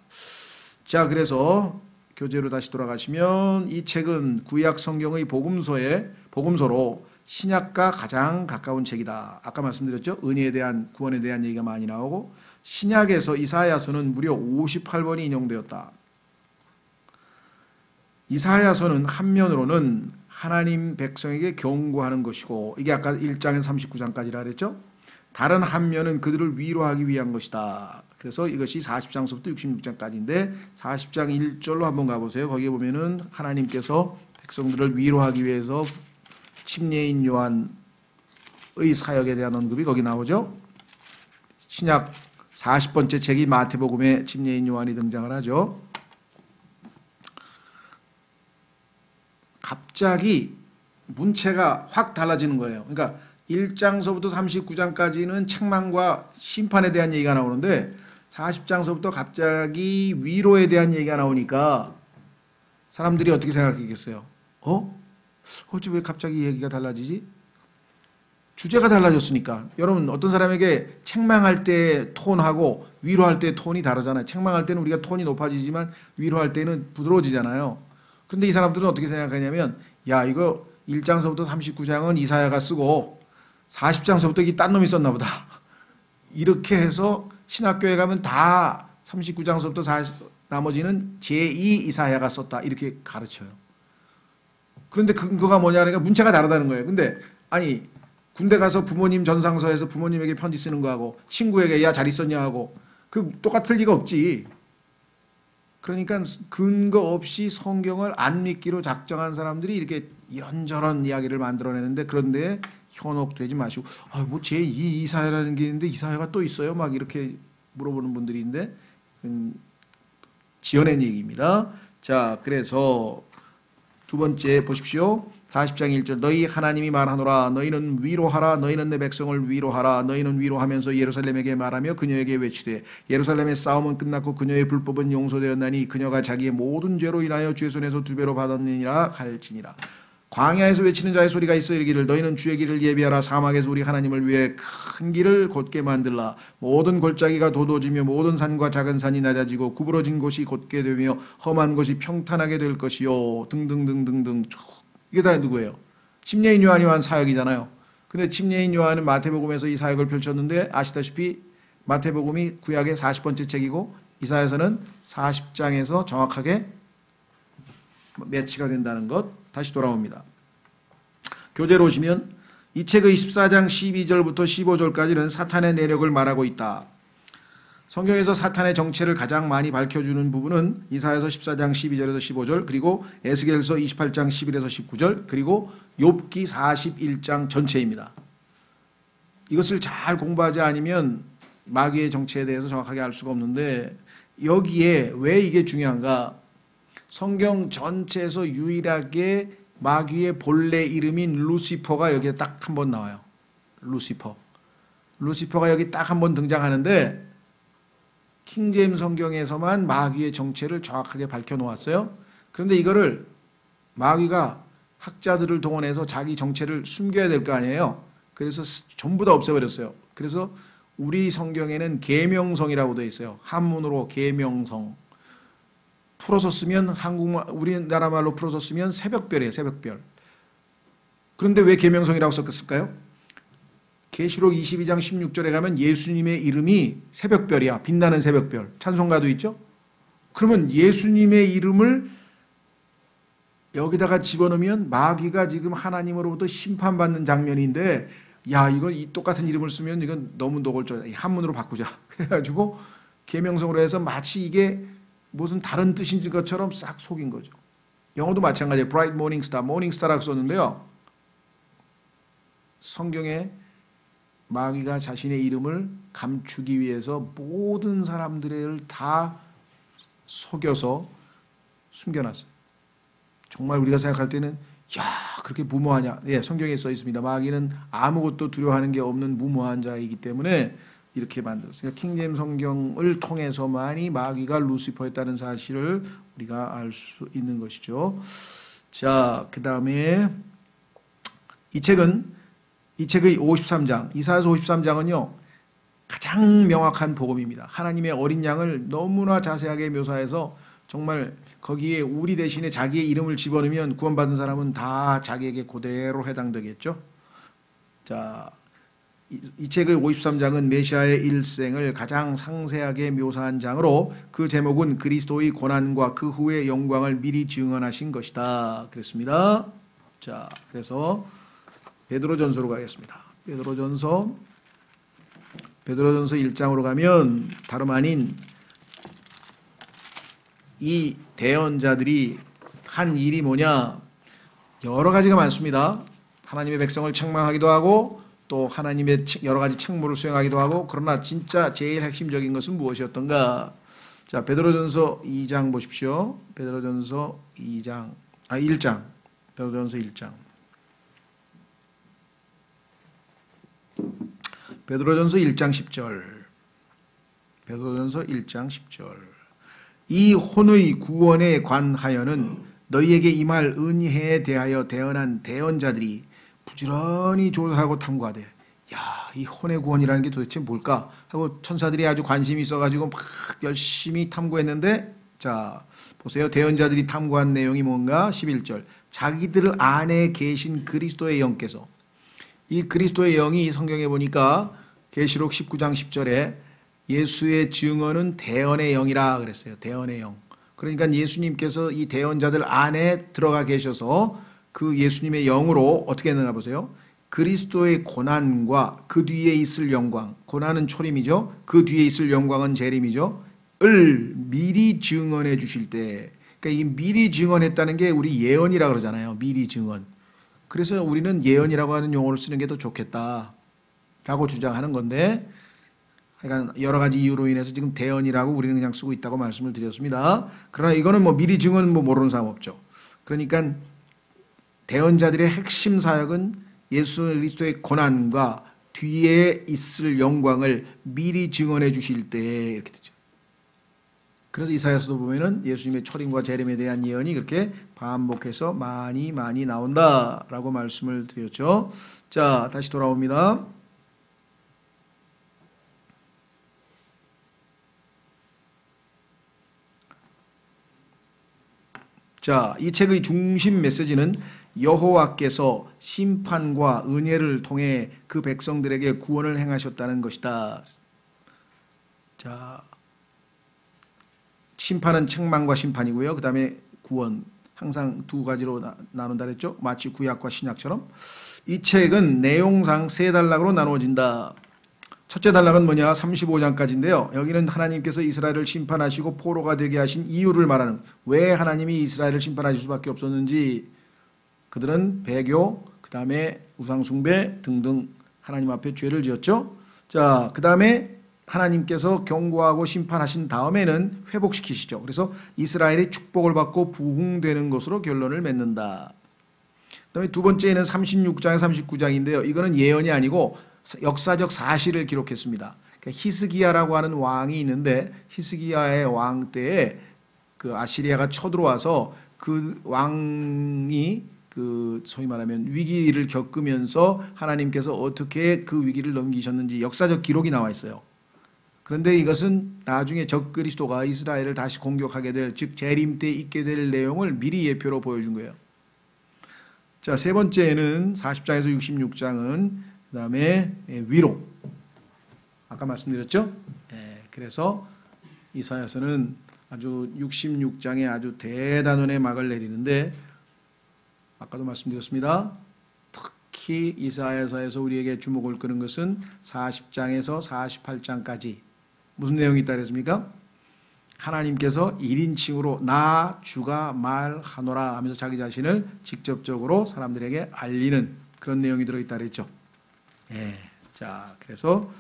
자, 그래서 교재로 다시 돌아가시면 이 책은 구약 성경의 복음서로 신약과 가장 가까운 책이다. 아까 말씀드렸죠? 은혜에 대한, 구원에 대한 얘기가 많이 나오고, 신약에서 이사야서는 무려 58번이 인용되었다. 이사야서는 한면으로는 하나님 백성에게 경고하는 것이고, 이게 아까 1장에서 39장까지라 그랬죠? 다른 한면은 그들을 위로하기 위한 것이다. 그래서 이것이 40장서부터 66장까지인데 40장 1절로 한번 가보세요. 거기에 보면은 하나님께서 백성들을 위로하기 위해서 침례인 요한의 사역에 대한 언급이 거기 나오죠. 신약 40번째 책이 마태복음에 침례인 요한이 등장을 하죠. 갑자기 문체가 확 달라지는 거예요. 그러니까 1장서부터 39장까지는 책망과 심판에 대한 얘기가 나오는데 40장서부터 갑자기 위로에 대한 얘기가 나오니까 사람들이 어떻게 생각했겠어요? 어째 왜 갑자기 얘기가 달라지지? 주제가 달라졌으니까. 여러분, 어떤 사람에게 책망할 때 톤하고 위로할 때 톤이 다르잖아요. 책망할 때는 우리가 톤이 높아지지만 위로할 때는 부드러워지잖아요. 그런데 이 사람들은 어떻게 생각하냐면, 야, 이거 1장서부터 39장은 이사야가 쓰고 40장서부터 이게 딴 놈이 썼나 보다. 이렇게 해서 신학교에 가면 다 39장서부터 나머지는 제2 이사야가 썼다. 이렇게 가르쳐요. 그런데 근거가 뭐냐니까 문체가 다르다는 거예요. 근데 아니, 군대 가서 부모님 전상서에서 부모님에게 편지 쓰는 거하고 친구에게 야, 잘 있었냐 하고 그 똑같을 리가 없지. 그러니까 근거 없이 성경을 안 믿기로 작정한 사람들이 이렇게 이런저런 이야기를 만들어내는데, 그런데 현혹되지 마시고, 뭐 제2 이사야라는 게 있는데 이사야가 또 있어요? 막 이렇게 물어보는 분들이 있는데, 지어낸 얘기입니다. 자, 그래서 두 번째 보십시오. 40장 1절 너희 하나님이 말하노라 너희는 위로하라 너희는 내 백성을 위로하라 너희는 위로하면서 예루살렘에게 말하며 그녀에게 외치되 예루살렘의 싸움은 끝났고 그녀의 불법은 용서되었나니 그녀가 자기의 모든 죄로 인하여 주의 손에서 두 배로 받았느니라 할지니라. 광야에서 외치는 자의 소리가 있어 이르기를 너희는 주의 길을 예비하라 사막에서 우리 하나님을 위해 큰 길을 곧게 만들라 모든 골짜기가 도도지며 모든 산과 작은 산이 낮아지고 구부러진 곳이 곧게 되며 험한 곳이 평탄하게 될 것이요 등등등등등 쭉 이게 다 누구예요? 침례인 요한이 한 사역이잖아요. 근데 침례인 요한은 마태복음에서 이 사역을 펼쳤는데 아시다시피 마태복음이 구약의 40번째 책이고 이사야서는 40장에서 정확하게 매치가 된다는 것 다시 돌아옵니다. 교재로 오시면 이 책의 14장 12절부터 15절까지는 사탄의 내력을 말하고 있다. 성경에서 사탄의 정체를 가장 많이 밝혀주는 부분은 이사야서 14장 12절에서 15절 그리고 에스겔서 28장 11에서 19절 그리고 욥기 41장 전체입니다. 이것을 잘 공부하지 않으면 마귀의 정체에 대해서 정확하게 알 수가 없는데 여기에 왜 이게 중요한가? 성경 전체에서 유일하게 마귀의 본래 이름인 루시퍼가 여기에 딱 한 번 나와요. 루시퍼가 여기 딱 한 번 등장하는데 킹제임스 성경에서만 마귀의 정체를 정확하게 밝혀놓았어요. 그런데 이거를 마귀가 학자들을 동원해서 자기 정체를 숨겨야 될 거 아니에요. 그래서 전부 다 없애버렸어요. 그래서 우리 성경에는 계명성이라고 되어 있어요. 한문으로 계명성. 풀어서 쓰면 한국말 우리나라 말로 풀어서 쓰면 새벽별이에요. 새벽별. 그런데 왜 계명성이라고 썼을까요? 계시록 22장 16절에 가면 예수님의 이름이 새벽별이야. 빛나는 새벽별. 찬송가도 있죠? 그러면 예수님의 이름을 여기다가 집어넣으면 마귀가 지금 하나님으로부터 심판받는 장면인데 야 이거 이 똑같은 이름을 쓰면 이건 너무 노골적이다. 한문으로 바꾸자. 그래가지고 계명성으로 해서 마치 이게 무슨 다른 뜻인 것처럼 싹 속인 거죠. 영어도 마찬가지예요. Bright Morning Star, Morning Star라고 썼는데요. 성경에 마귀가 자신의 이름을 감추기 위해서 모든 사람들을 다 속여서 숨겨놨어요. 정말 우리가 생각할 때는 야 그렇게 무모하냐. 예, 성경에 써 있습니다. 마귀는 아무것도 두려워하는 게 없는 무모한 자이기 때문에 이렇게 만들었어요. 그러니까 킹제임스 성경을 통해서만이 마귀가 루시퍼였다는 사실을 우리가 알 수 있는 것이죠. 자, 그 다음에 이 책의 53장, 이사야서 53장은요, 가장 명확한 복음입니다. 하나님의 어린 양을 너무나 자세하게 묘사해서 정말 거기에 우리 대신에 자기의 이름을 집어넣으면 구원받은 사람은 다 자기에게 그대로 해당되겠죠. 자, 이 책의 53장은 메시아의 일생을 가장 상세하게 묘사한 장으로 그 제목은 그리스도의 고난과 그 후의 영광을 미리 증언하신 것이다. 그랬습니다. 자, 그래서 베드로전서로 가겠습니다. 베드로전서 1장으로 가면 다름 아닌 이 대언자들이 한 일이 뭐냐? 여러 가지가 많습니다. 하나님의 백성을 책망하기도 하고 또 하나님의 여러 가지 책무를 수행하기도 하고 그러나 진짜 제일 핵심적인 것은 무엇이었던가? 자, 베드로전서 2장 보십시오. 베드로전서 1장. 베드로전서 1장. 베드로전서 1장 10절. 베드로전서 1장 10절. 이 혼의 구원에 관하여는 너희에게 임할 은혜에 대하여 대언한 대언자들이 부지런히 조사하고 탐구하되 야, 이 혼의 구원이라는 게 도대체 뭘까? 하고 천사들이 아주 관심이 있어가지고 막 열심히 탐구했는데 자, 보세요. 대언자들이 탐구한 내용이 뭔가? 11절. 자기들 안에 계신 그리스도의 영께서 이 그리스도의 영이 성경에 보니까 계시록 19장 10절에 예수의 증언은 대언의 영이라 그랬어요. 대언의 영. 그러니까 예수님께서 이 대언자들 안에 들어가 계셔서 그 예수님의 영으로 어떻게 했는가 보세요. 그리스도의 고난과 그 뒤에 있을 영광, 고난은 초림이죠. 그 뒤에 있을 영광은 재림이죠. 을 미리 증언해 주실 때, 그러니까 이 미리 증언했다는 게 우리 예언이라 그러잖아요. 미리 증언. 그래서 우리는 예언이라고 하는 용어를 쓰는 게 더 좋겠다라고 주장하는 건데, 그러니까 여러 가지 이유로 인해서 지금 대언이라고 우리는 그냥 쓰고 있다고 말씀을 드렸습니다. 그러나 이거는 뭐 미리 증언 뭐 모르는 사람 없죠. 그러니까 대언자들의 핵심 사역은 예수 그리스도의 고난과 뒤에 있을 영광을 미리 증언해 주실 때 이렇게 되죠. 그래서 이사야서도 보면은 예수님의 초림과 재림에 대한 예언이 그렇게 반복해서 많이 나온다라고 말씀을 드렸죠. 자, 다시 돌아옵니다. 자, 이 책의 중심 메시지는 여호와께서 심판과 은혜를 통해 그 백성들에게 구원을 행하셨다는 것이다. 자, 심판은 책망과 심판이고요. 그 다음에 구원, 항상 두 가지로 나눈다 그랬죠. 마치 구약과 신약처럼. 이 책은 내용상 세 단락으로 나누어진다. 첫째 단락은 뭐냐? 35장까지인데요. 여기는 하나님께서 이스라엘을 심판하시고 포로가 되게 하신 이유를 말하는, 왜 하나님이 이스라엘을 심판하실 수밖에 없었는지, 그들은 배교, 그 다음에 우상숭배 등등 하나님 앞에 죄를 지었죠. 자, 그 다음에 하나님께서 경고하고 심판하신 다음에는 회복시키시죠. 그래서 이스라엘이 축복을 받고 부흥되는 것으로 결론을 맺는다. 그 다음에 두 번째는 36장에 39장인데요. 이거는 예언이 아니고 역사적 사실을 기록했습니다. 그러니까 히스기야라고 하는 왕이 있는데, 히스기야의 왕 때에 그 아시리아가 쳐들어와서 그 왕이 그 소위 말하면 위기를 겪으면서 하나님께서 어떻게 그 위기를 넘기셨는지 역사적 기록이 나와 있어요. 그런데 이것은 나중에 적 그리스도가 이스라엘을 다시 공격하게 될, 즉 재림 때 있게 될 내용을 미리 예표로 보여준 거예요. 자, 세 번째는 40장에서 66장은 그 다음에 위로. 아까 말씀드렸죠? 그래서 이사야서는 아주 66장에 아주 대단원의 막을 내리는데, 아까도 말씀드렸습니다. 특히 이사야서에서 우리에게 주목을 끄는 것은 40장에서 48장까지 무슨 내용이 있다 그랬습니까? 하나님께서 1인칭으로 나 주가 말하노라 하면서 자기 자신을 직접적으로 사람들에게 알리는 그런 내용이 들어있다 그랬죠. 자, 그래서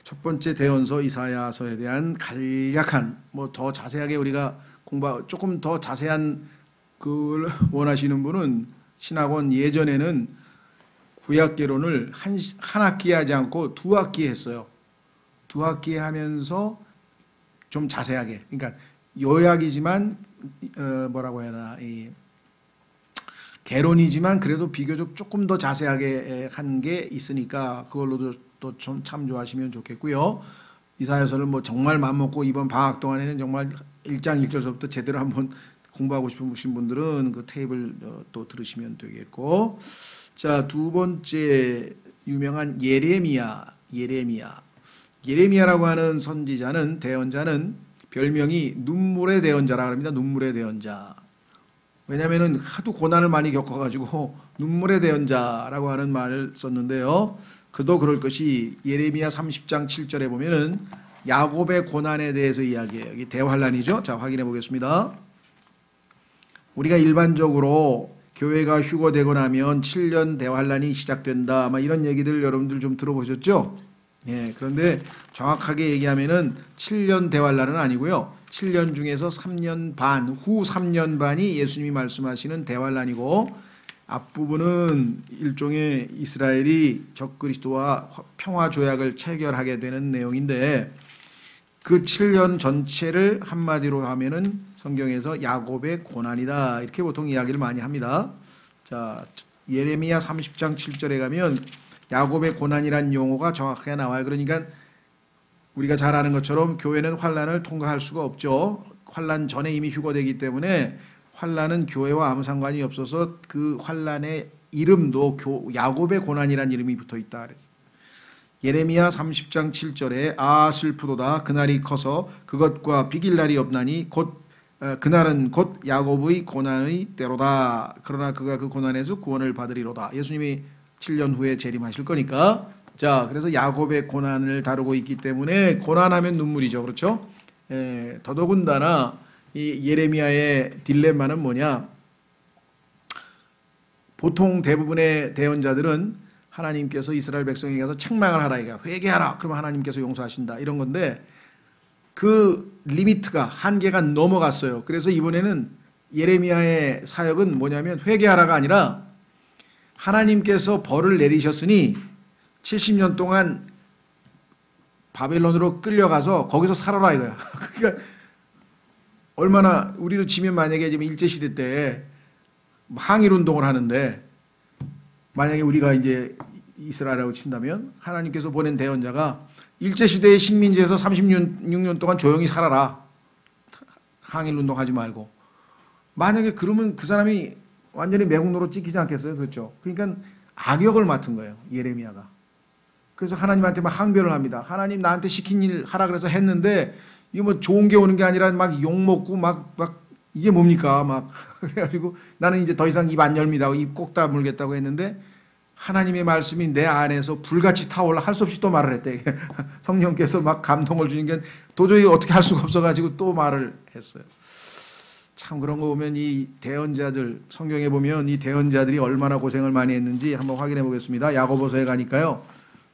첫 번째 대언서 이사야서에 대한 간략한, 뭐 더 자세하게 우리가 조금 더 자세한 그걸 원하시는 분은 신학원 예전에는 구약개론을 한 학기 하지 않고 두 학기 했어요. 두 학기 하면서 좀 자세하게, 그러니까 요약이지만 뭐라고 해야 하나, 개론이지만 그래도 비교적 조금 더 자세하게 한 게 있으니까 그걸로도 또 좀 참조하시면 좋겠고요. 이사야서를 뭐 정말 맘먹고 이번 방학 동안에는 정말 1장 1절서부터 제대로 한번 공부하고 싶으신 분들은 그 테이블 또 들으시면 되겠고, 자, 두 번째 유명한 예레미야라고 하는 선지자는, 대언자는 별명이 눈물의 대언자라고 합니다. 눈물의 대언자. 왜냐하면 하도 고난을 많이 겪어가지고 눈물의 대언자라고 하는 말을 썼는데요. 그도 그럴 것이 예레미야 30장 7절에 보면은 야곱의 고난에 대해서 이야기해요. 여기 대환란이죠. 자, 확인해 보겠습니다. 우리가 일반적으로 교회가 휴거되고 나면 7년 대환란이 시작된다, 아마 이런 얘기들 여러분들 좀 들어보셨죠? 그런데 정확하게 얘기하면은 7년 대환란은 아니고요. 7년 중에서 3년 반, 후 3년 반이 예수님이 말씀하시는 대환란이고, 앞부분은 일종의 이스라엘이 적그리스도와 평화 조약을 체결하게 되는 내용인데, 그 7년 전체를 한마디로 하면은 성경에서 야곱의 고난이다, 이렇게 보통 이야기를 많이 합니다. 자, 예레미야 30장 7절에 가면 야곱의 고난이란 용어가 정확하게 나와요. 그러니까 우리가 잘 아는 것처럼 교회는 환란을 통과할 수가 없죠. 환란 전에 이미 휴거되기 때문에 환란은 교회와 아무 상관이 없어서 그 환란의 이름도 야곱의 고난이란 이름이 붙어 있다. 예레미야 30장 7절에 아 슬프도다 그날이 커서 그것과 비길 날이 없나니 그날은 곧 야곱의 고난의 때로다. 그러나 그가 그 고난에서 구원을 받으리로다. 예수님이 7년 후에 재림하실 거니까. 자, 그래서 야곱의 고난을 다루고 있기 때문에 고난하면 눈물이죠. 그렇죠? 더더군다나 이 예레미야의 딜레마는 뭐냐? 보통 대부분의 대언자들은 하나님께서 이스라엘 백성에게 가서 책망을 하라, 이거 회개하라, 그러면 하나님께서 용서하신다, 이런 건데 그 리미트가 한계가 넘어갔어요. 그래서 이번에는 예레미야의 사역은 뭐냐면 회개하라가 아니라 하나님께서 벌을 내리셨으니 70년 동안 바벨론으로 끌려가서 거기서 살아라 이거야. 그러니까 얼마나 우리로 치면 만약에 지금 일제시대 때 항일운동을 하는데 만약에 우리가 이제 이스라엘이라고 친다면 하나님께서 보낸 대언자가 일제시대의 식민지에서 36년 동안 조용히 살아라. 항일운동 하지 말고. 만약에 그러면 그 사람이 완전히 매국노로 찍히지 않겠어요? 그렇죠? 그러니까 악역을 맡은 거예요. 예레미야가. 그래서 하나님한테 막 항변을 합니다. 하나님 나한테 시킨 일 하라 그래서 했는데 이게 뭐 좋은 게 오는 게 아니라 막 욕먹고 막 이게 뭡니까? 막 그래가지고 나는 이제 더 이상 입 안 열립니다. 입 꼭 다물겠다고 했는데 하나님의 말씀이 내 안에서 불같이 타올라 할 수 없이 또 말을 했대. 성령께서 막 감동을 주니까 도저히 어떻게 할 수가 없어가지고 또 말을 했어요. 참 그런 거 보면 이 대언자들 성경에 보면 이 대언자들이 얼마나 고생을 많이 했는지 한번 확인해 보겠습니다. 야고보서에 가니까요.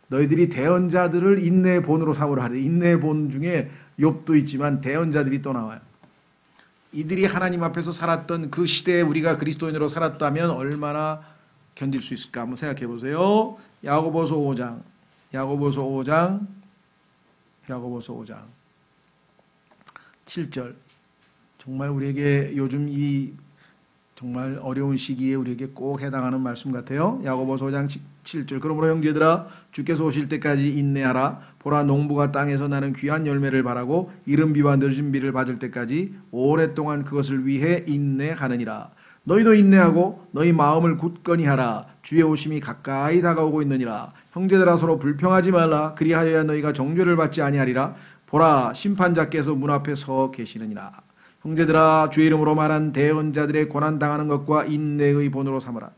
너희들이 대언자들을 인내의 본으로 삼으라 하래. 인내의 본 중에 욥도 있지만 대언자들이 또 나와요. 이들이 하나님 앞에서 살았던 그 시대에 우리가 그리스도인으로 살았다면 얼마나 견딜 수 있을까 한번 생각해 보세요. 야고보서 5장 7절. 정말 우리에게 요즘 이 정말 어려운 시기에 우리에게 꼭 해당하는 말씀 같아요. 야고보서 5장 7절. 그러므로 형제들아 주께서 오실 때까지 인내하라. 보라 농부가 땅에서 나는 귀한 열매를 바라고 이른 비와 늦은 비를 받을 때까지 오랫동안 그것을 위해 인내하느니라. 너희도 인내하고 너희 마음을 굳건히 하라. 주의 오심이 가까이 다가오고 있느니라. 형제들아 서로 불평하지 말라. 그리하여야 너희가 정죄를 받지 아니하리라. 보라 심판자께서 문 앞에 서 계시느니라. 형제들아 주의 이름으로 말한 대언자들의 고난당하는 것과 인내의 본으로 삼으라.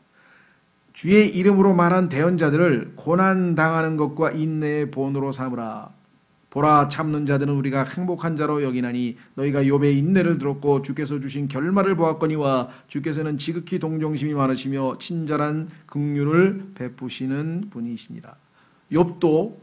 주의 이름으로 말한 대언자들을 고난당하는 것과 인내의 본으로 삼으라. 보라 참는 자들은 우리가 행복한 자로 여기나니 너희가 욥의 인내를 들었고 주께서 주신 결말을 보았거니와 주께서는 지극히 동정심이 많으시며 친절한 긍휼을 베푸시는 분이십니다. 욥도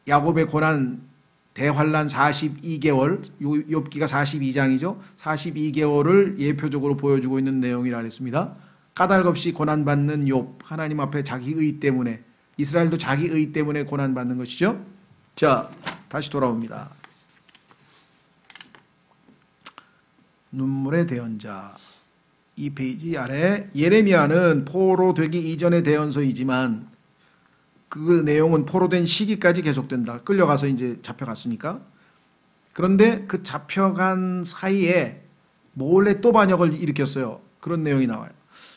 야곱의 고난 대환란 42개월, 욥기가 42장이죠. 42개월을 예표적으로 보여주고 있는 내용이라 했습니다. 까닭없이 고난받는 욥, 하나님 앞에 자기 의 때문에, 이스라엘도 자기 의 때문에 고난받는 것이죠. 자, 다시 돌아옵니다. 눈물의 대언자. 이 페이지 아래 예레미야는 포로되기 이전의 대언서이지만 그 내용은 포로된 시기까지 계속된다. 끌려가서 이제 잡혀갔으니까. 그런데 그 잡혀간 사이에 몰래 또 반역을 일으켰어요. 그런 내용이 나와요.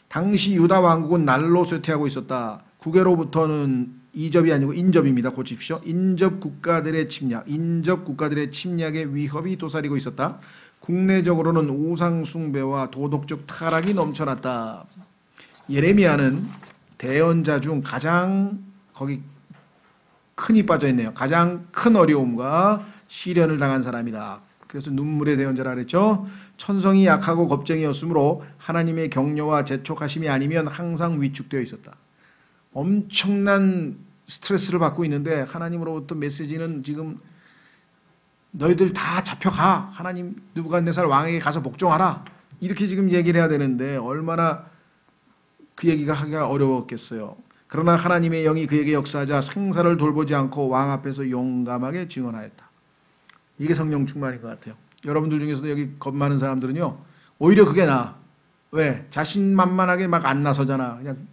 당시 유다 왕국은 날로 쇠퇴하고 있었다. 국외로부터는 이접이 아니고 인접입니다. 고칩시오. 인접 국가들의 침략의 위협이 도사리고 있었다. 국내적으로는 우상 숭배와 도덕적 타락이 넘쳐났다. 예레미야는 대언자 중 가장 거기 큰이 빠져 있네요. 가장 큰 어려움과 시련을 당한 사람이다. 그래서 눈물의 대언자라 그랬죠. 천성이 약하고 겁쟁이였으므로 하나님의 격려와 재촉하심이 아니면 항상 위축되어 있었다. 엄청난 스트레스를 받고 있는데 하나님으로부터 메시지는 지금 너희들 다 잡혀가. 하나님 느부갓네살 왕에게 가서 복종하라. 이렇게 지금 얘기를 해야 되는데 얼마나 그 얘기가 하기가 어려웠겠어요. 그러나 하나님의 영이 그에게 역사하자 생사를 돌보지 않고 왕 앞에서 용감하게 증언하였다. 이게 성령 충만인 것 같아요. 여러분들 중에서도 여기 겁 많은 사람들은요. 오히려 그게 나아. 왜? 자신만만하게 막 안 나서잖아. 그냥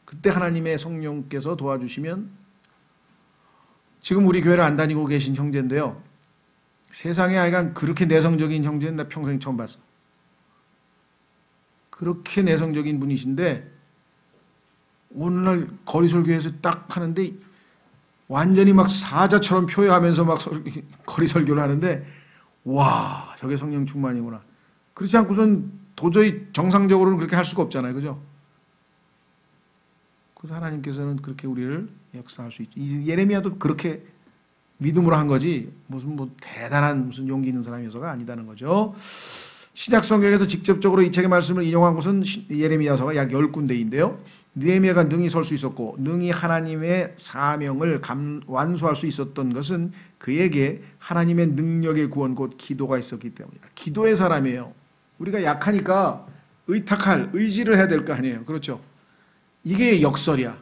그때 하나님의 성령께서 도와주시면 지금 우리 교회를 안 다니고 계신 형제인데요. 세상에 하여간 그렇게 내성적인 형제는 나 평생 처음 봤어. 그렇게 내성적인 분이신데 오늘날 거리설교에서 딱 하는데 완전히 막 사자처럼 표현하면서 막 거리설교를 하는데 와 저게 성령 충만이구나. 그렇지 않고선 도저히 정상적으로는 그렇게 할 수가 없잖아요. 그죠? 그래서 하나님께서는 그렇게 우리를 역사할 수 있죠. 예레미야도 그렇게 믿음으로 한 거지 무슨 뭐 대단한 무슨 용기 있는 사람이어서가 아니다는 거죠. 신약 성경에서 직접적으로 이 책의 말씀을 인용한 곳은 예레미야서가 약 10군데인데요. 느헤미야가 능히 설 수 있었고 능히 하나님의 사명을 완수할 수 있었던 것은 그에게 하나님의 능력의 구원 곧 기도가 있었기 때문이다. 기도의 사람이에요. 우리가 약하니까 의탁할 의지를 해야 될 거 아니에요. 그렇죠? 이게 역설이야.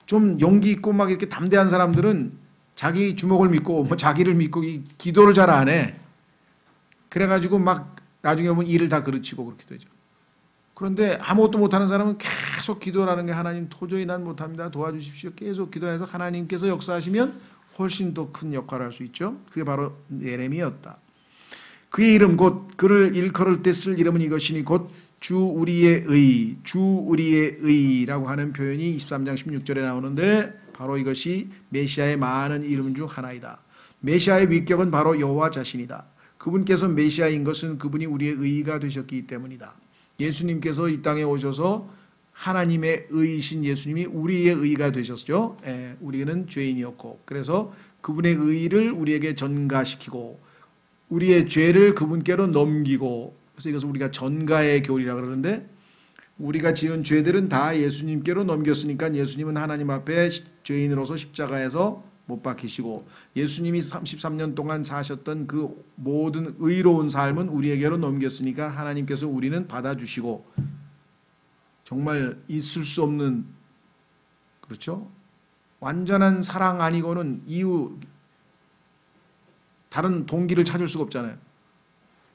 좀 용기 있고 막 이렇게 담대한 사람들은 자기 주먹을 믿고 뭐 자기를 믿고 기도를 잘 안 해. 그래가지고 막 나중에 보면 일을 다 그르치고 그렇게 되죠. 그런데 아무것도 못하는 사람은 계속 기도라는 게 하나님 도저히 난 못합니다. 도와주십시오. 계속 기도해서 하나님께서 역사하시면 훨씬 더 큰 역할을 할 수 있죠. 그게 바로 예레미야였다. 그의 이름 곧 그를 일컬을 때 쓸 이름은 이것이니 곧 주 우리의 의, 주 우리의 의라고 하는 표현이 23장 16절에 나오는데 바로 이것이 메시아의 많은 이름 중 하나이다. 메시아의 위격은 바로 여호와 자신이다. 그분께서 메시아인 것은 그분이 우리의 의가 되셨기 때문이다. 예수님께서 이 땅에 오셔서 하나님의 의이신 예수님이 우리의 의가 되셨죠. 우리는 죄인이었고 그래서 그분의 의를 우리에게 전가시키고 우리의 죄를 그분께로 넘기고 그래서 이것을 우리가 전가의 교리라 그러는데 우리가 지은 죄들은 다 예수님께로 넘겼으니까 예수님은 하나님 앞에 죄인으로서 십자가에서 못 박히시고 예수님이 33년 동안 사셨던 그 모든 의로운 삶은 우리에게로 넘겼으니까 하나님께서 우리는 받아주시고 정말 있을 수 없는 그렇죠? 완전한 사랑 아니고는 이유 다른 동기를 찾을 수가 없잖아요.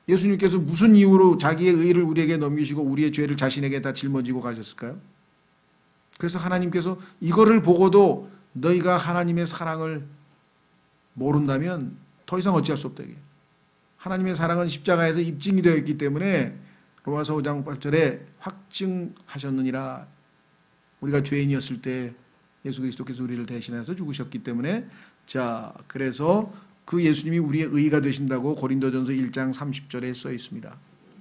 예수님께서 무슨 이유로 자기의 의를 우리에게 넘기시고 우리의 죄를 자신에게 다 짊어지고 가셨을까요? 그래서 하나님께서 이거를 보고도 너희가 하나님의 사랑을 모른다면 더 이상 어찌할 수 없다. 하나님의 사랑은 십자가에서 입증이 되어 있기 때문에 로마서 5장 8절에 확증하셨느니라. 우리가 죄인이었을 때 예수 그리스도께서 우리를 대신해서 죽으셨기 때문에 자 그래서 그 예수님이 우리의 의가 되신다고 고린도전서 1장 30절에 써 있습니다.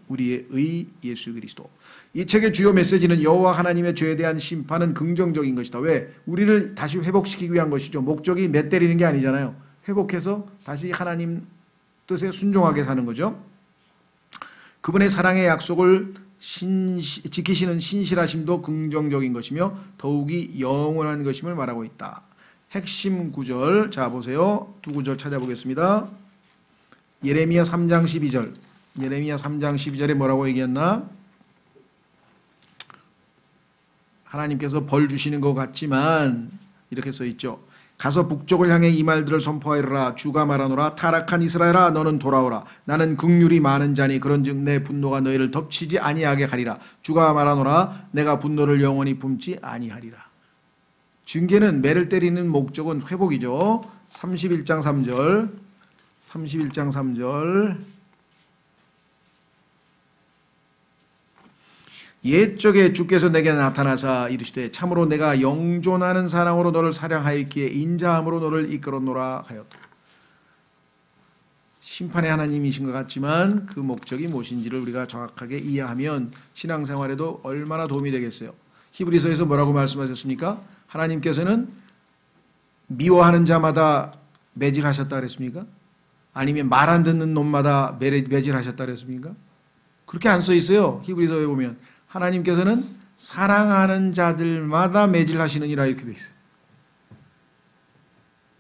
우리의 의 예수 그리스도. 이 책의 주요 메시지는 여호와 하나님의 죄에 대한 심판은 긍정적인 것이다. 왜? 우리를 다시 회복시키기 위한 것이죠. 목적이 매 때리는 게 아니잖아요. 회복해서 다시 하나님 뜻에 순종하게 사는 거죠. 그분의 사랑의 약속을 지키시는 신실하심도 긍정적인 것이며 더욱이 영원한 것임을 말하고 있다. 핵심 구절 자 보세요. 두 구절 찾아보겠습니다. 예레미야 3장 12절 예레미야 3장 12절에 뭐라고 얘기했나? 하나님께서 벌 주시는 것 같지만 이렇게 써있죠. 가서 북쪽을 향해 이 말들을 선포하리라. 주가 말하노라. 타락한 이스라엘아 너는 돌아오라. 나는 긍휼이 많은 자니 그런즉 내 분노가 너희를 덮치지 아니하게 하리라. 주가 말하노라. 내가 분노를 영원히 품지 아니하리라. 징계는 매를 때리는 목적은 회복이죠. 31장 3절 31장 3절 옛적에 주께서 내게 나타나사 이르시되 참으로 내가 영존하는 사랑으로 너를 사랑하였기에 인자함으로 너를 이끌었노라 하였다. 심판의 하나님이신 것 같지만 그 목적이 무엇인지를 우리가 정확하게 이해하면 신앙생활에도 얼마나 도움이 되겠어요. 히브리서에서 뭐라고 말씀하셨습니까? 하나님께서는 미워하는 자마다 매질하셨다 그랬습니까? 아니면 말 안 듣는 놈마다 매질하셨다 그랬습니까? 그렇게 안 써 있어요. 히브리서에 보면 하나님께서는 사랑하는 자들마다 매질하시느니라 이렇게 돼 있어요.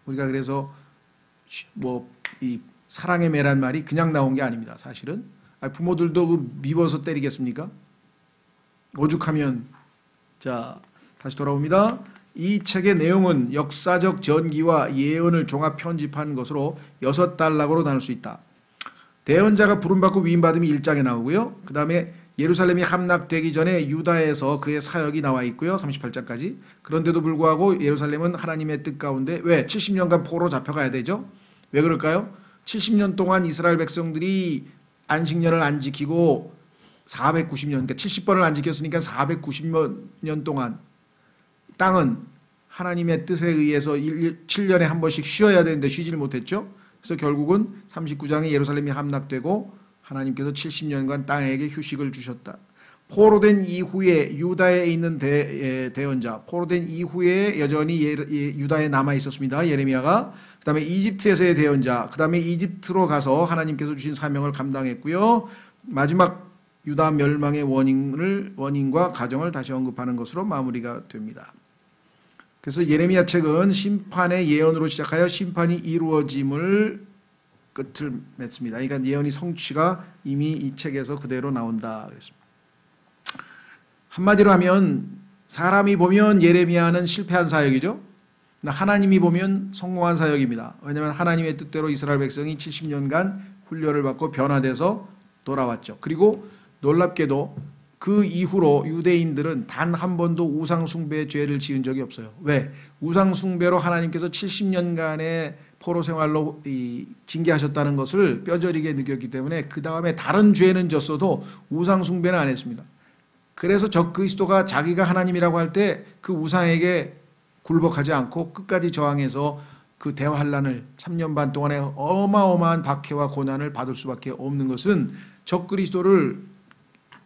우리가 그래서 이 사랑의 매란 말이 그냥 나온 게 아닙니다. 사실은 부모들도 그 미워서 때리겠습니까? 오죽하면 자 다시 돌아옵니다. 이 책의 내용은 역사적 전기와 예언을 종합 편집한 것으로 6단락으로 나눌 수 있다. 대언자가 부름받고 위임받음이 1장에 나오고요. 그 다음에 예루살렘이 함락되기 전에 유다에서 그의 사역이 나와 있고요. 38장까지. 그런데도 불구하고 예루살렘은 하나님의 뜻 가운데 왜? 70년간 포로 잡혀가야 되죠. 왜 그럴까요? 70년 동안 이스라엘 백성들이 안식년을 안 지키고 490년, 그러니까 70번을 안 지켰으니까 490년 동안 땅은 하나님의 뜻에 의해서 7년에 한 번씩 쉬어야 되는데 쉬지를 못했죠. 그래서 결국은 39장에 예루살렘이 함락되고 하나님께서 70년간 땅에게 휴식을 주셨다. 포로된 이후에 유다에 있는 대언자, 포로된 이후에 여전히 유다에 남아 있었습니다. 예레미야가. 그 다음에 이집트에서의 대언자, 그 다음에 이집트로 가서 하나님께서 주신 사명을 감당했고요. 마지막 유다 멸망의 원인과 과정을 다시 언급하는 것으로 마무리가 됩니다. 그래서 예레미야 책은 심판의 예언으로 시작하여 심판이 이루어짐을 끝을 맺습니다. 그러니까 예언이 성취가 이미 이 책에서 그대로 나온다 그랬습니다. 한마디로 하면 사람이 보면 예레미야는 실패한 사역이죠. 하나님이 보면 성공한 사역입니다. 왜냐하면 하나님의 뜻대로 이스라엘 백성이 70년간 훈련을 받고 변화돼서 돌아왔죠. 그리고 놀랍게도 그 이후로 유대인들은 단 한 번도 우상숭배의 죄를 지은 적이 없어요. 왜? 우상숭배로 하나님께서 70년간의 포로 생활로 징계하셨다는 것을 뼈저리게 느꼈기 때문에 그 다음에 다른 죄는 졌어도 우상숭배는 안 했습니다. 그래서 적그리스도가 자기가 하나님이라고 할 때 그 우상에게 굴복하지 않고 끝까지 저항해서 그 대환란을 3년 반 동안에 어마어마한 박해와 고난을 받을 수밖에 없는 것은 적그리스도를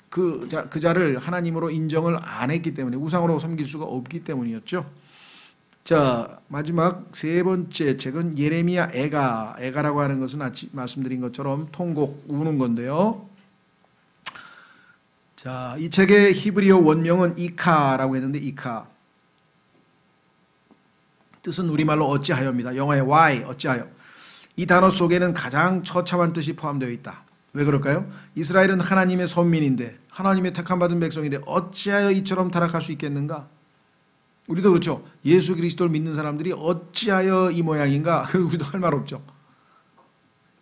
그 자를 하나님으로 인정을 안 했기 때문에, 우상으로 섬길 수가 없기 때문이었죠. 자, 마지막 세 번째 책은 예레미야 애가. 애가라고 하는 것은 아까 말씀드린 것처럼 통곡, 우는 건데요. 자, 이 책의 히브리어 원명은 이카라고 했는데, 이카 뜻은 우리말로 어찌하여입니다. 영어의 why, 어찌하여. 이 단어 속에는 가장 처참한 뜻이 포함되어 있다. 왜 그럴까요? 이스라엘은 하나님의 선민인데, 하나님의 택함받은 백성인데 어찌하여 이처럼 타락할 수 있겠는가? 우리도 그렇죠. 예수 그리스도를 믿는 사람들이 어찌하여 이 모양인가? 우리도 할 말 없죠.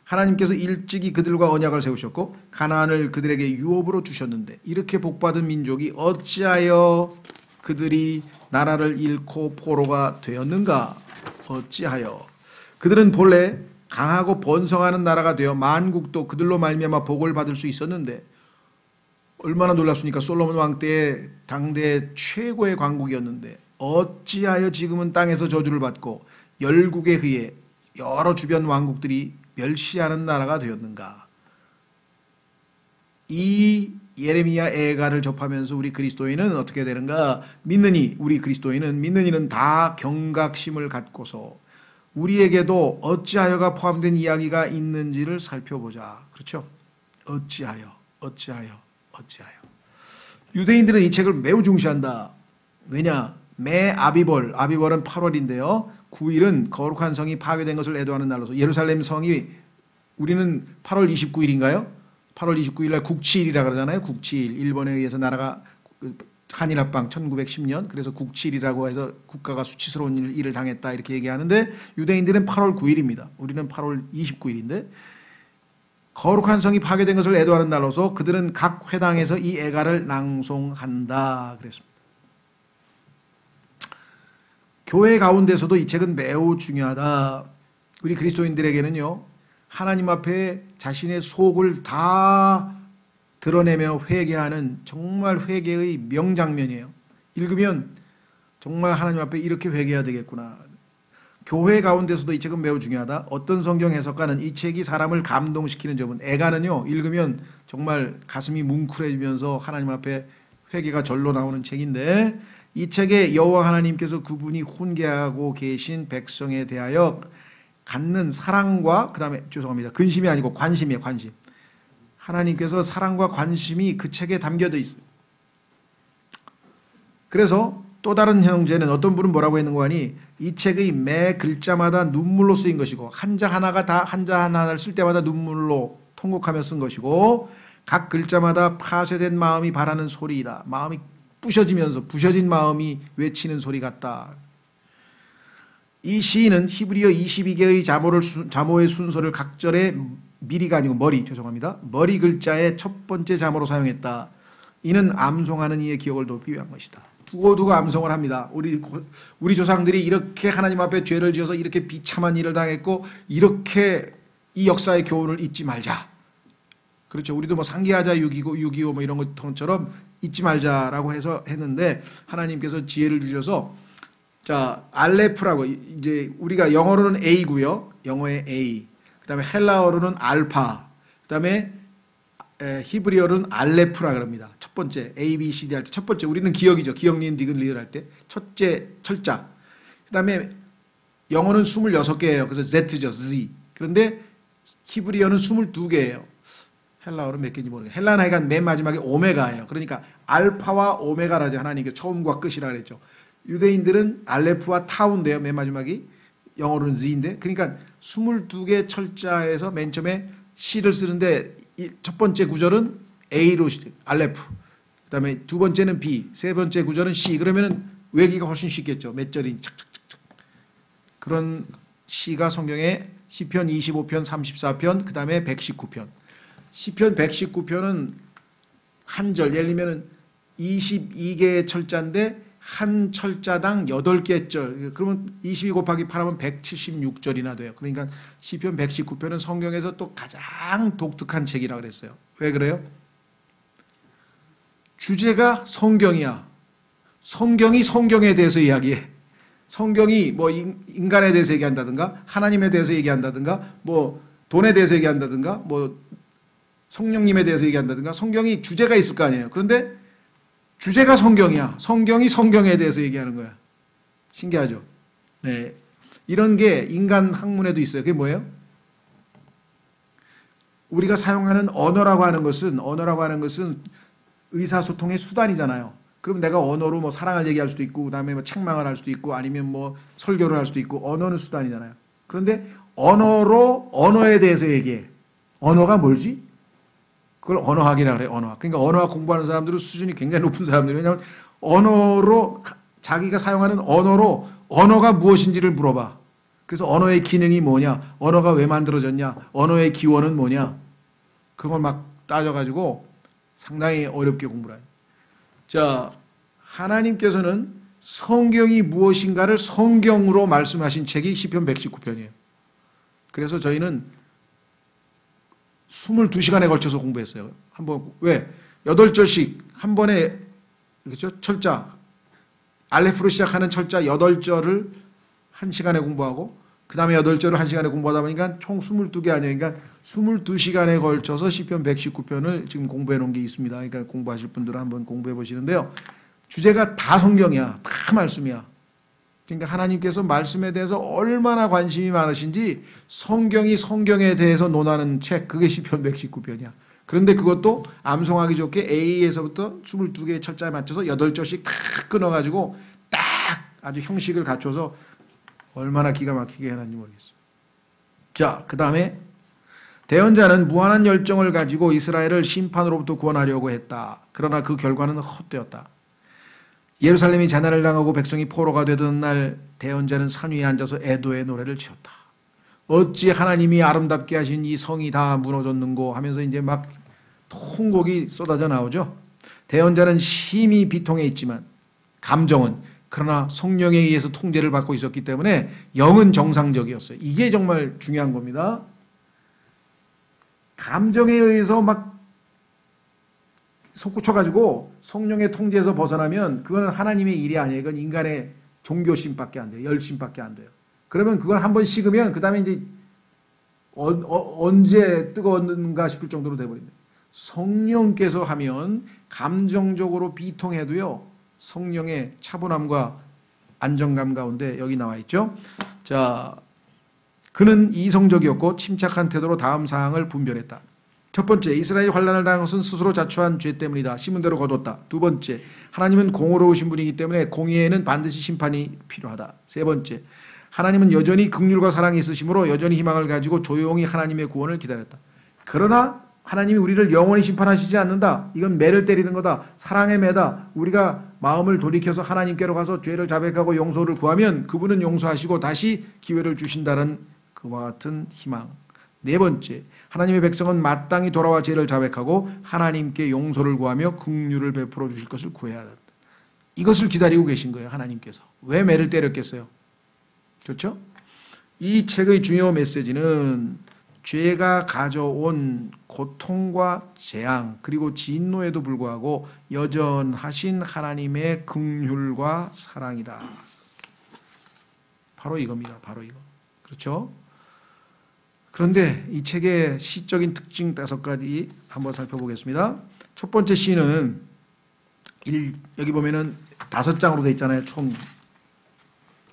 하나님께서 일찍이 그들과 언약을 세우셨고 가나안을 그들에게 유업으로 주셨는데 이렇게 복받은 민족이 어찌하여 그들이 나라를 잃고 포로가 되었는가? 어찌하여. 그들은 본래 강하고 번성하는 나라가 되어 만국도 그들로 말미암아 복을 받을 수 있었는데, 얼마나 놀랍습니까? 솔로몬 왕 때의 당대 최고의 강국이었는데 어찌하여 지금은 땅에서 저주를 받고 열국에 의해 여러 주변 왕국들이 멸시하는 나라가 되었는가? 이 예레미야 애가를 접하면서 우리 그리스도인은 어떻게 되는가? 우리 그리스도인은 믿는 이는 다 경각심을 갖고서 우리에게도 어찌하여가 포함된 이야기가 있는지를 살펴보자. 그렇죠? 어찌하여. 유대인들은 이 책을 매우 중시한다. 왜냐? 매 아비벌은 8월인데요. 9일은 거룩한 성이 파괴된 것을 애도하는 날로서 예루살렘 성이, 우리는 8월 29일인가요? 8월 29일 날 국치일이라 그러잖아요. 국치일. 일본에 의해서 나라가 한일합방 1910년, 그래서 국치일이라고 해서 국가가 수치스러운 일을 당했다 이렇게 얘기하는데, 유대인들은 8월 9일입니다. 우리는 8월 29일인데 거룩한 성이 파괴된 것을 애도하는 날로서 그들은 각 회당에서 이 애가를 낭송한다 그랬습니다. 교회 가운데서도 이 책은 매우 중요하다. 우리 그리스도인들에게는요, 하나님 앞에 자신의 속을 다 드러내며 회개하는 정말 회개의 명장면이에요. 읽으면 정말 하나님 앞에 이렇게 회개해야 되겠구나. 교회 가운데서도 이 책은 매우 중요하다. 어떤 성경 해석가는 이 책이 사람을 감동시키는 점은, 애가는요 읽으면 정말 가슴이 뭉클해지면서 하나님 앞에 회개가 절로 나오는 책인데, 이 책에 여호와 하나님께서 그분이 훈계하고 계신 백성에 대하여 갖는 사랑과, 근심이 아니고 관심이에요. 관심. 하나님께서 사랑과 관심이 그 책에 담겨져 있어요. 그래서 또 다른 형제는, 어떤 분은 뭐라고 했는 거 아니, 이 책의 매 글자마다 눈물로 쓰인 것이고 한자 하나를 쓸 때마다 눈물로 통곡하며 쓴 것이고, 각 글자마다 파쇄된 마음이 바라는 소리이다. 마음이 부셔진 마음이 외치는 소리 같다. 이 시인은 히브리어 22개의 자모의 순서를 각절의 미리가 아니고 머리 글자의 첫 번째 자모로 사용했다. 이는 암송하는 이의 기억을 돕기 위한 것이다. 두고두고 암송을 합니다. 우리 조상들이 이렇게 하나님 앞에 죄를 지어서 이렇게 비참한 일을 당했고, 이렇게 이 역사의 교훈을 잊지 말자. 그렇죠. 우리도 뭐 상기하자 6.25 뭐 이런 것처럼 잊지 말자라고 해서 했는데, 하나님께서 지혜를 주셔서, 자, 알레프라고, 이제 우리가 영어로는 A고요. 영어의 A. 그다음에 헬라어로는 알파. 그다음에 히브리어로는 알레프라 그럽니다. 첫 번째 A, B, C, D 할 때 첫 번째, 우리는 기억이죠. 기억, 니은, 디귿, 리을 할 때 첫째 철자. 그다음에 영어는 26개예요. 그래서 Z죠. Z. 그런데 히브리어는 22개예요. 헬라어는 몇 개인지 모르겠어요. 헬라는 하여간 맨 마지막에 오메가예요. 그러니까 알파와 오메가라죠. 하나님께 처음과 끝이라 그랬죠. 유대인들은 알레프와 타우인데요. 맨 마지막이 영어로는 Z인데, 그러니까 22개 철자에서 맨 처음에 C를 쓰는데 첫 번째 구절은 A로 알레프, 그다음에 두 번째는 B, 세 번째 구절은 C. 그러면은 외기가 훨씬 쉽겠죠. 몇 절인 착착착착. 그런 시가 성경에 시편 25편, 34편, 그다음에 119편. 시편 119편은 한 절, 예를 들면은 22개의 철자인데 한 철자당 8개 절. 그러면 22 곱하기 8하면 176절이나 돼요. 그러니까 시편 119편은 성경에서 또 가장 독특한 책이라고 그랬어요. 왜 그래요? 주제가 성경이야. 성경이 성경에 대해서 이야기해. 성경이 뭐 인간에 대해서 얘기한다든가 하나님에 대해서 얘기한다든가 뭐 돈에 대해서 얘기한다든가 뭐 성령님에 대해서 얘기한다든가 성경이 주제가 있을 거 아니에요. 그런데 주제가 성경이야. 성경이 성경에 대해서 얘기하는 거야. 신기하죠? 네. 이런 게 인간 학문에도 있어요. 그게 뭐예요? 우리가 사용하는 언어라고 하는 것은 의사소통의 수단이잖아요. 그럼 내가 언어로 뭐 사랑을 얘기할 수도 있고, 그다음에 뭐 책망을 할 수도 있고, 아니면 뭐 설교를 할 수도 있고, 언어는 수단이잖아요. 그런데 언어로 언어에 대해서 얘기해. 언어가 뭘지? 그걸 언어학이라고 그래요. 언어학. 그러니까 언어학 공부하는 사람들은 수준이 굉장히 높은 사람들이에요. 왜냐하면 언어로 자기가 사용하는 언어로 언어가 무엇인지를 물어봐. 그래서 언어의 기능이 뭐냐? 언어가 왜 만들어졌냐? 언어의 기원은 뭐냐? 그걸 막 따져가지고 상당히 어렵게 공부를 해요. 자, 하나님께서는 성경이 무엇인가를 성경으로 말씀하신 책이 시편 119편이에요. 그래서 저희는 22시간에 걸쳐서 공부했어요. 한번 왜? 8절씩 한 번에 그렇죠? 철자 알레프로 시작하는 철자 8절을 1시간에 공부하고 그다음에 8절을 1시간에 공부하다 보니까 총 22개 아니에요. 그러니까 22시간에 걸쳐서 시편 119편을 지금 공부해 놓은 게 있습니다. 그러니까 공부하실 분들은 한번 공부해 보시는데요. 주제가 다 성경이야. 다 말씀이야. 그러니까 하나님께서 말씀에 대해서 얼마나 관심이 많으신지 성경이 성경에 대해서 논하는 책, 그게 시편 119편이야. 그런데 그것도 암송하기 좋게 A에서부터 22개의 철자에 맞춰서 8절씩 다 끊어가지고 딱 아주 형식을 갖춰서 얼마나 기가 막히게 해놨는지 모르겠어요. 자, 그 다음에 대언자는 무한한 열정을 가지고 이스라엘을 심판으로부터 구원하려고 했다. 그러나 그 결과는 헛되었다. 예루살렘이 재난을 당하고 백성이 포로가 되던 날 대언자는 산 위에 앉아서 애도의 노래를 지었다. 어찌 하나님이 아름답게 하신 이 성이 다 무너졌는고 하면서 이제 막 통곡이 쏟아져 나오죠. 대언자는 심히 비통해 있지만 감정은 그러나 성령에 의해서 통제를 받고 있었기 때문에 영은 정상적이었어요. 이게 정말 중요한 겁니다. 감정에 의해서 막 솟구쳐가지고 성령의 통제에서 벗어나면 그건 하나님의 일이 아니에요. 그건 인간의 종교심밖에 안 돼요. 열심밖에 안 돼요. 그러면 그걸 한번 식으면 그 다음에 이제 언제 뜨거웠는가 싶을 정도로 돼버립니다. 성령께서 하면 감정적으로 비통해도요. 성령의 차분함과 안정감 가운데 여기 나와 있죠. 자, 그는 이성적이었고 침착한 태도로 다음 사항을 분별했다. 첫 번째, 이스라엘이 환난을 당한 것은 스스로 자초한 죄 때문이다. 심은 대로 거뒀다. 두 번째, 하나님은 공의로우신 분이기 때문에 공의에는 반드시 심판이 필요하다. 세 번째, 하나님은 여전히 긍휼과 사랑이 있으심으로 여전히 희망을 가지고 조용히 하나님의 구원을 기다렸다. 그러나 하나님이 우리를 영원히 심판하시지 않는다. 이건 매를 때리는 거다. 사랑의 매다. 우리가 마음을 돌이켜서 하나님께로 가서 죄를 자백하고 용서를 구하면 그분은 용서하시고 다시 기회를 주신다는 그와 같은 희망. 네 번째, 하나님의 백성은 마땅히 돌아와 죄를 자백하고 하나님께 용서를 구하며 긍휼을 베풀어 주실 것을 구해야 한다. 이것을 기다리고 계신 거예요. 하나님께서. 왜 매를 때렸겠어요? 그렇죠? 이 책의 중요 메시지는 죄가 가져온 고통과 재앙 그리고 진노에도 불구하고 여전하신 하나님의 긍휼과 사랑이다. 바로 이겁니다. 바로 이거. 그렇죠? 그런데 이 책의 시적인 특징 5가지 한번 살펴보겠습니다. 첫 번째 시는 여기 보면은 5장으로 돼 있잖아요. 총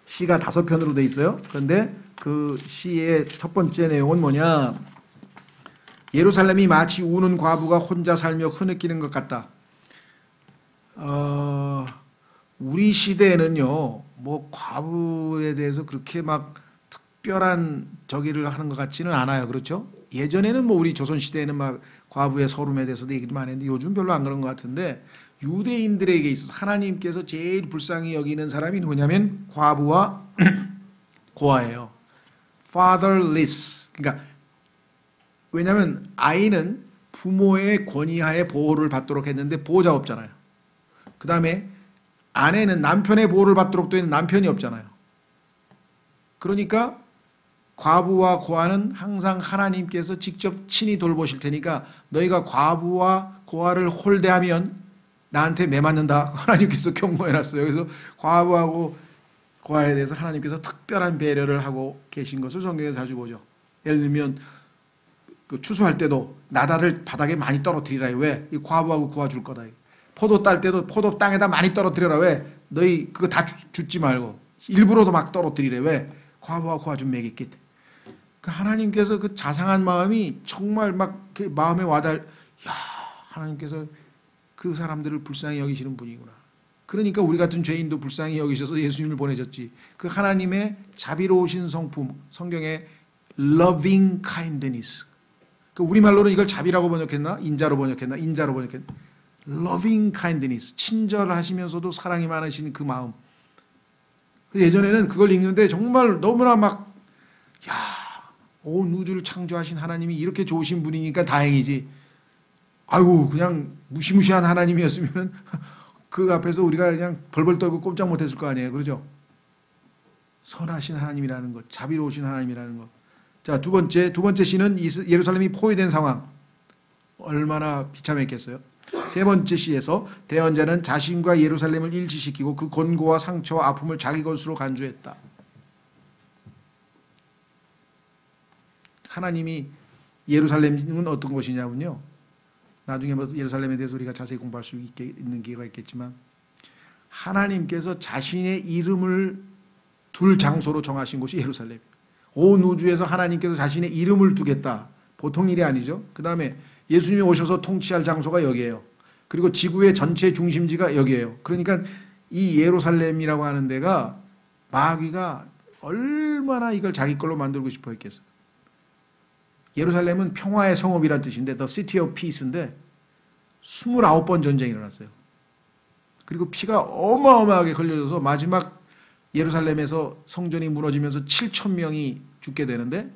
시가 5편으로 돼 있어요. 그런데 그 시의 첫 번째 내용은 뭐냐? 예루살렘이 마치 우는 과부가 혼자 살며 흐느끼는 것 같다. 우리 시대에는요, 뭐 과부에 대해서 그렇게 막 특별한 저기를 하는 것 같지는 않아요. 그렇죠? 예전에는 뭐 우리 조선 시대에는 막 과부의 서름에 대해서도 얘기도 많이 했는데 요즘 별로 안 그런 것 같은데 유대인들에게 있어서 하나님께서 제일 불쌍히 여기는 사람이 누구냐면 과부와 고아예요. fatherless. 그러니까 왜냐하면 아이는 부모의 권위하에 보호를 받도록 했는데 보호자가 없잖아요. 그 다음에 아내는 남편의 보호를 받도록 되는 남편이 없잖아요. 그러니까 과부와 고아는 항상 하나님께서 직접 친히 돌보실 테니까 너희가 과부와 고아를 홀대하면 나한테 매 맞는다. 하나님께서 경고해놨어요. 그래서 과부하고 고아에 대해서 하나님께서 특별한 배려를 하고 계신 것을 성경에서 자주 보죠. 예를 들면 그 추수할 때도 나달을 바닥에 많이 떨어뜨리라. 왜? 이 과부하고 고아 줄 거다. 포도 딸 때도 포도 땅에다 많이 떨어뜨려라. 왜? 너희 그거 다 줍지 말고 일부러도 막 떨어뜨리래. 왜? 과부와 고아 좀 먹였기 때문에. 그 하나님께서 그 자상한 마음이 정말 막 그 마음에 와닿을, 야, 하나님께서 그 사람들을 불쌍히 여기시는 분이구나. 그러니까 우리 같은 죄인도 불쌍히 여기셔서 예수님을 보내셨지. 그 하나님의 자비로우신 성품, 성경에 loving kindness. 그 우리말로는 이걸 자비라고 번역했나? 인자로 번역했나? 인자로 번역했나? loving kindness. 친절하시면서도 사랑이 많으신 그 마음. 예전에는 그걸 읽는데 정말 너무나 막, 야, 온 우주를 창조하신 하나님이 이렇게 좋으신 분이니까 다행이지. 아이고, 그냥 무시무시한 하나님이었으면 그 앞에서 우리가 그냥 벌벌 떨고 꼼짝 못했을 거 아니에요. 그러죠? 선하신 하나님이라는 것, 자비로우신 하나님이라는 것. 자, 두 번째 시는 예루살렘이 포위된 상황. 얼마나 비참했겠어요. 세 번째 시에서 대언자는 자신과 예루살렘을 일치시키고 그 곤고와 상처와 아픔을 자기 것으로 간주했다. 하나님이 예루살렘은 어떤 곳이냐면요. 나중에 뭐 예루살렘에 대해서 우리가 자세히 공부할 수 있는 기회가 있겠지만 하나님께서 자신의 이름을 둘 장소로 정하신 곳이 예루살렘이에요. 온 우주에서 하나님께서 자신의 이름을 두겠다. 보통 일이 아니죠. 그 다음에 예수님이 오셔서 통치할 장소가 여기에요. 그리고 지구의 전체 중심지가 여기에요. 그러니까 이 예루살렘이라고 하는 데가 마귀가 얼마나 이걸 자기 걸로 만들고 싶어 했겠어요. 예루살렘은 평화의 성읍이라는 뜻인데 The City of Peace인데 29번 전쟁이 일어났어요. 그리고 피가 어마어마하게 흘려져서 마지막 예루살렘에서 성전이 무너지면서 7,000명이 죽게 되는데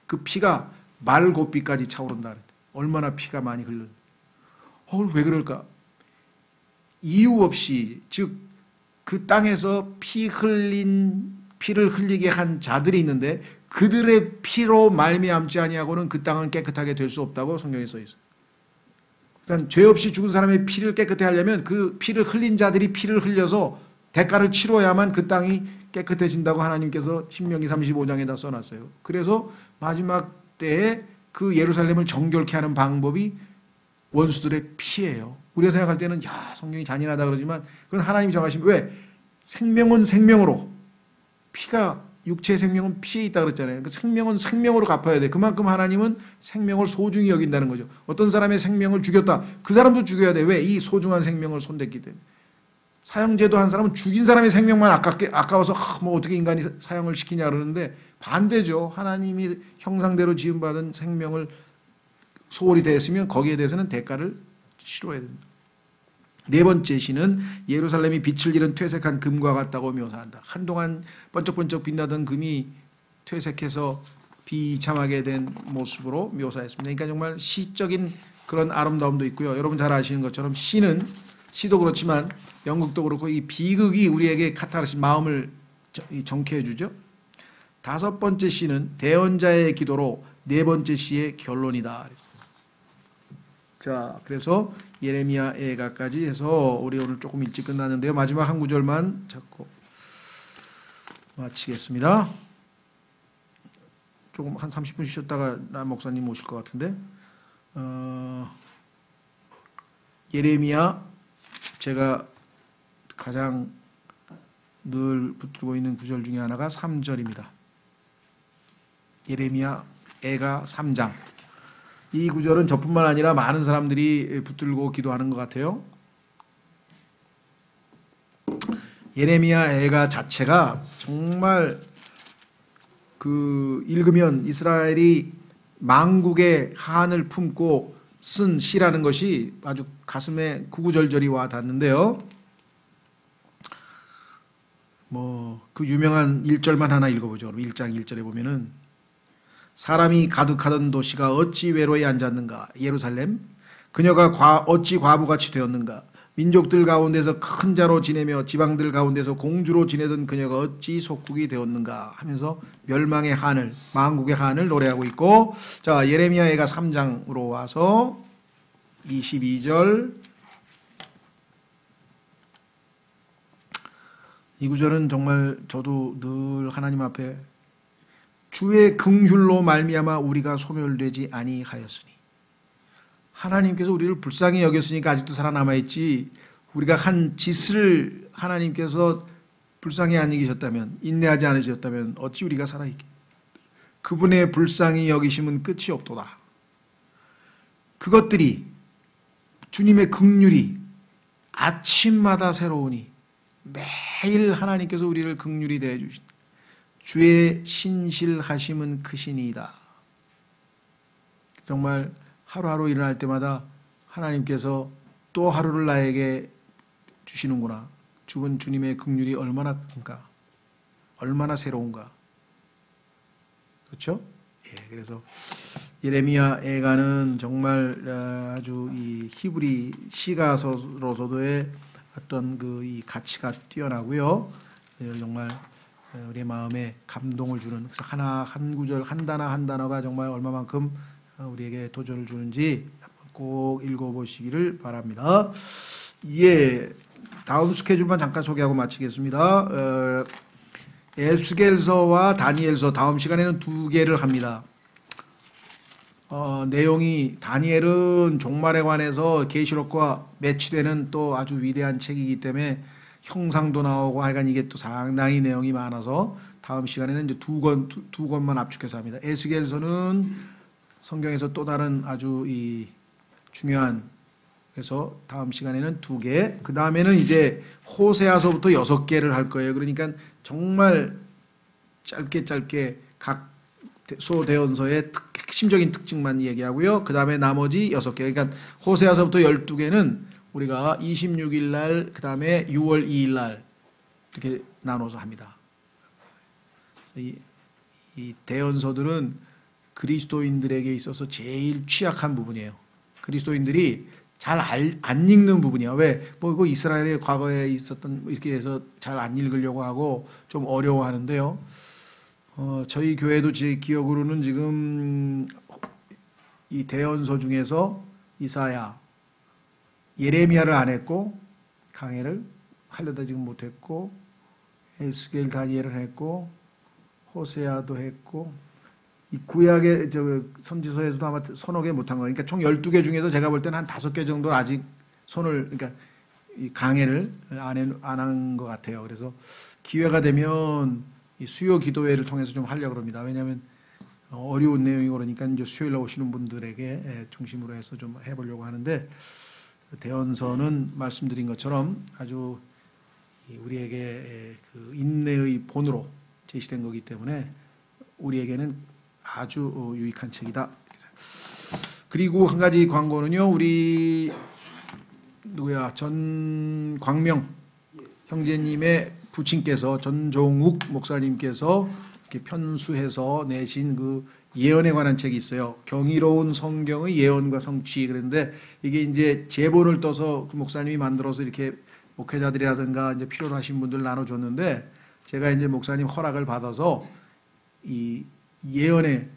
그 피가 말고삐까지 차오른다. 얼마나 피가 많이 흘렀는지. 왜 그럴까? 이유 없이, 즉 그 땅에서 피를 흘리게 한 자들이 있는데 그들의 피로 말미암지 아니하고는 그 땅은 깨끗하게 될 수 없다고 성경에 써 있어요. 그러니까 죄 없이 죽은 사람의 피를 깨끗해 하려면 그 피를 흘린 자들이 피를 흘려서 대가를 치러야만 그 땅이 깨끗해진다고 하나님께서 신명기 35장에다 써놨어요. 그래서 마지막 때에 그 예루살렘을 정결케 하는 방법이 원수들의 피예요. 우리가 생각할 때는 야, 성경이 잔인하다 그러지만 그건 하나님이 정하신, 왜? 생명은 생명으로, 피가, 육체의 생명은 피에 있다 그랬잖아요. 그 생명은 생명으로 갚아야 돼. 그만큼 하나님은 생명을 소중히 여긴다는 거죠. 어떤 사람의 생명을 죽였다. 그 사람도 죽여야 돼. 왜? 이 소중한 생명을 손댔기 때문에. 사형제도 한 사람은 죽인 사람의 생명만 아까워서 뭐 어떻게 인간이 사형을 시키냐 그러는데 반대죠. 하나님이 형상대로 지음받은 생명을 소홀히 대했으면 거기에 대해서는 대가를 치러야 된다. 네 번째 시는 예루살렘이 빛을 잃은 퇴색한 금과 같다고 묘사한다. 한동안 번쩍번쩍 빛나던 금이 퇴색해서 비참하게 된 모습으로 묘사했습니다. 그러니까 정말 시적인 그런 아름다움도 있고요. 여러분 잘 아시는 것처럼 시도 그렇지만 연극도 그렇고 이 비극이 우리에게 카타르시 마음을 정케해 주죠. 다섯 번째 시는 대언자의 기도로 네 번째 시의 결론이다. 자, 그래서 예레미야 애가까지 해서 우리 오늘 조금 일찍 끝났는데요. 마지막 한 구절만 잡고 마치겠습니다. 조금 한 30분 쉬셨다가 남 목사님 오실 것 같은데 예레미야 제가 가장 늘 붙들고 있는 구절 중에 하나가 3절입니다. 예레미야 애가 3장. 이 구절은 저뿐만 아니라 많은 사람들이 붙들고 기도하는 것 같아요. 예레미야 애가 자체가 정말 그 읽으면 이스라엘이 만국의 한을 품고 쓴 시라는 것이 아주 가슴에 구구절절히 와 닿는데요. 그 유명한 1절만 하나 읽어보죠. 1장 1절에 보면은 사람이 가득하던 도시가 어찌 외로이 앉았는가. 예루살렘 그녀가 어찌 과부같이 되었는가. 민족들 가운데서 큰 자로 지내며 지방들 가운데서 공주로 지내던 그녀가 어찌 속국이 되었는가 하면서 멸망의 한을, 만국의 한을 노래하고 있고, 자 예레미야애가 3장으로 와서 22절, 이 구절은 정말 저도 늘 하나님 앞에 주의 긍휼로 말미암아 우리가 소멸되지 아니하였으니, 하나님께서 우리를 불쌍히 여겼으니까 아직도 살아남아 있지, 우리가 한 짓을 하나님께서 불쌍히 안 여기셨다면, 인내하지 않으셨다면 어찌 우리가 살아있겠. 그분의 불쌍히 여기심은 끝이 없도다. 그것들이 주님의 긍휼이 아침마다 새로우니, 매일 하나님께서 우리를 긍휼히 대해 주신 주의 신실하심은 크시니이다. 정말 하루하루 일어날 때마다 하나님께서 또 하루를 나에게 주시는구나. 주님의 긍휼이 얼마나 큰가, 얼마나 새로운가. 그렇죠? 예, 그래서 예레미야 애가는 정말 아주 이 히브리 시가서로서도의 어떤 그 이 가치가 뛰어나고요. 정말 우리의 마음에 감동을 주는, 그래서 한 구절 한 단어 한 단어가 정말 얼마만큼 우리에게 도전을 주는지 꼭 읽어보시기를 바랍니다. 예, 다음 스케줄만 잠깐 소개하고 마치겠습니다. 에스겔서와 다니엘서 다음 시간에는 2개를 합니다. 내용이, 다니엘은 종말에 관해서 계시록과 매치되는 또 아주 위대한 책이기 때문에 형상도 나오고 하여간 이게 또 상당히 내용이 많아서 다음 시간에는 이제 두 권만 압축해서 합니다. 에스겔서는 성경에서 또 다른 아주 이 중요한, 그래서 다음 시간에는 2개, 그 다음에는 이제 호세아서부터 6개를 할 거예요. 그러니까 정말 짧게 각 소대언서의 핵심적인 특징만 얘기하고요. 그 다음에 나머지 6개, 그러니까 호세아서부터 12개는 우리가 26일 날, 그 다음에 6월 2일 날 이렇게 나눠서 합니다. 이 대언서들은 그리스도인들에게 있어서 제일 취약한 부분이에요. 그리스도인들이 잘 안 읽는 부분이야. 왜? 이거 이스라엘의 과거에 있었던, 이렇게 해서 잘 안 읽으려고 하고 좀 어려워하는데요. 저희 교회도 제 기억으로는 지금 이 대언서 중에서 이사야, 예레미야를 안 했고, 강해를 하려다 지금 못했고, 에스겔, 다니엘을 했고, 호세아도 했고, 이 구약의 선지서에서도 아마 서너 개 못한 거예요. 그러니까 총 12개 중에서 제가 볼 때는 한 5개 정도 아직 그러니까 이 강해를 안 한 것 같아요. 그래서 기회가 되면 이 수요 기도회를 통해서 좀 하려고 합니다. 왜냐하면 어려운 내용이 그러니까 이제 수요일 날 오시는 분들에게 중심으로 해서 좀 해보려고 하는데, 대언서는 말씀드린 것처럼 아주 우리에게 그 인내의 본으로 제시된 거기 때문에 우리에게는 아주 유익한 책이다. 그리고 한 가지 광고는요, 우리 전광명 형제님의 부친께서, 전종욱 목사님께서 이렇게 편수해서 내신 그 예언에 관한 책이 있어요. 경이로운 성경의 예언과 성취. 그런데 이게 이제 제본을 떠서 그 목사님이 만들어서 이렇게 목회자들이라든가 이제 필요로 하신 분들 나눠줬는데, 제가 이제 목사님 허락을 받아서 이 예언에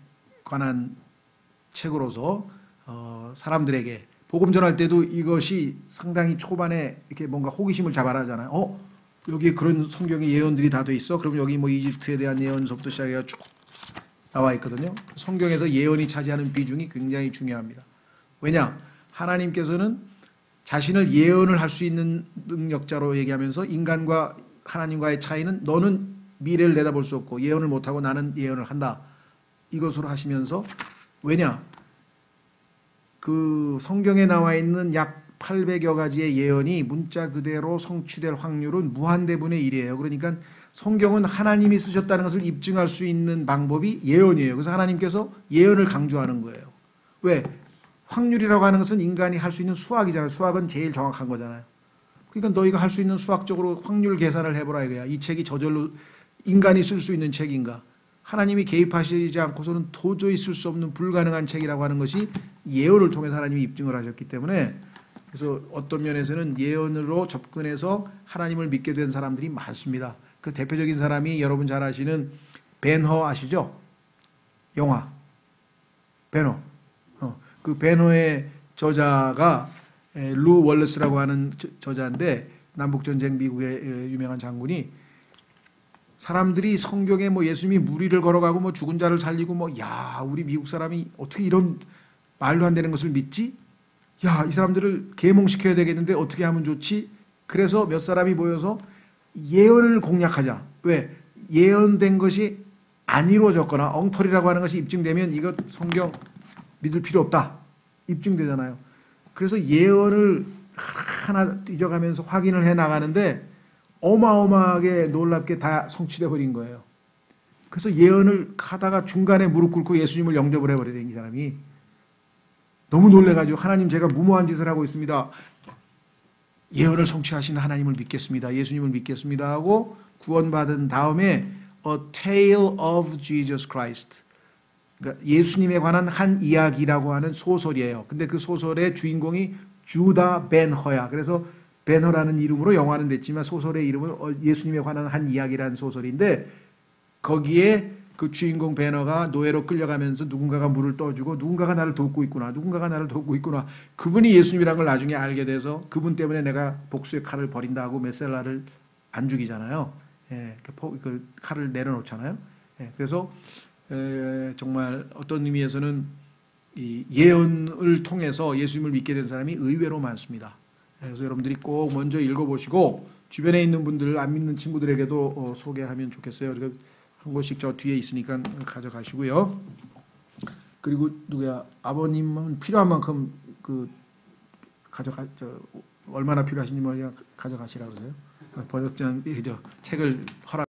관한 책으로서 사람들에게 복음 전할 때도 이것이 상당히 초반에 이렇게 뭔가 호기심을 자발하잖아요. 여기 그런 성경의 예언들이 다 돼 있어? 그럼 여기 뭐 이집트에 대한 예언서부터 시작해서 쭉 나와 있거든요. 성경에서 예언이 차지하는 비중이 굉장히 중요합니다. 왜냐? 하나님께서는 자신을 예언을 할 수 있는 능력자로 얘기하면서 인간과 하나님과의 차이는 너는 미래를 내다볼 수 없고 예언을 못하고 나는 예언을 한다. 이것으로 하시면서, 왜냐? 그 성경에 나와 있는 약 800여 가지의 예언이 문자 그대로 성취될 확률은 무한대분의 1이에요. 그러니까 성경은 하나님이 쓰셨다는 것을 입증할 수 있는 방법이 예언이에요. 그래서 하나님께서 예언을 강조하는 거예요. 왜? 확률이라고 하는 것은 인간이 할 수 있는 수학이잖아요. 수학은 제일 정확한 거잖아요. 그러니까 너희가 할 수 있는 수학적으로 확률 계산을 해보라 이거야. 이 책이 저절로 인간이 쓸 수 있는 책인가? 하나님이 개입하시지 않고서는 도저히 쓸 수 없는 불가능한 책이라고 하는 것이 예언을 통해서 하나님이 입증을 하셨기 때문에, 그래서 어떤 면에서는 예언으로 접근해서 하나님을 믿게 된 사람들이 많습니다. 그 대표적인 사람이 여러분 잘 아시는 벤허 아시죠? 영화 벤허. 그 벤허의 저자가 루 월러스라고 하는 저자인데, 남북전쟁 미국의 유명한 장군이 사람들이 성경에 뭐 예수님이 무리를 걸어가고 뭐 죽은 자를 살리고 뭐, 야, 우리 미국 사람이 어떻게 이런 말도 안 되는 것을 믿지? 야, 이 사람들을 계몽시켜야 되겠는데 어떻게 하면 좋지? 그래서 몇 사람이 모여서 예언을 공략하자. 왜? 예언된 것이 안 이루어졌거나 엉터리라고 하는 것이 입증되면 이것 성경 믿을 필요 없다. 입증되잖아요. 그래서 예언을 하나 뒤져가면서 확인을 해 나가는데 어마어마하게 놀랍게 다 성취돼 버린 거예요. 그래서 예언을 하다가 중간에 무릎 꿇고 예수님을 영접을 해버려야 돼, 이 사람이. 너무 놀래가지고, 하나님, 제가 무모한 짓을 하고 있습니다. 예언을 성취하시는 하나님을 믿겠습니다. 예수님을 믿겠습니다 하고 구원받은 다음에 A Tale of Jesus Christ, 그러니까 예수님에 관한 한 이야기라고 하는 소설이에요. 근데 그 소설의 주인공이 주다 벤허야. 그래서 벤허라는 이름으로 영화는 됐지만 소설의 이름은 예수님에 관한 한 이야기라는 소설인데, 거기에 그 주인공 벤허가 노예로 끌려가면서 누군가가 물을 떠주고 누군가가 나를 돕고 있구나, 누군가가 나를 돕고 있구나, 그분이 예수님이라는 걸 나중에 알게 돼서 그분 때문에 내가 복수의 칼을 버린다 하고 메셀라를 안 죽이잖아요. 예, 그 칼을 내려놓잖아요. 예, 그래서 정말 어떤 의미에서는 이 예언을 통해서 예수님을 믿게 된 사람이 의외로 많습니다. 그래서 여러분들이 꼭 먼저 읽어보시고 주변에 있는 분들, 안 믿는 친구들에게도 소개하면 좋겠어요. 그러니까 한 권씩 저 뒤에 있으니까 가져가시고요. 그리고 누구야, 아버님은 필요한 만큼 그 얼마나 필요하신지 가져가시라 그러세요. 번역장 저 책을 허락.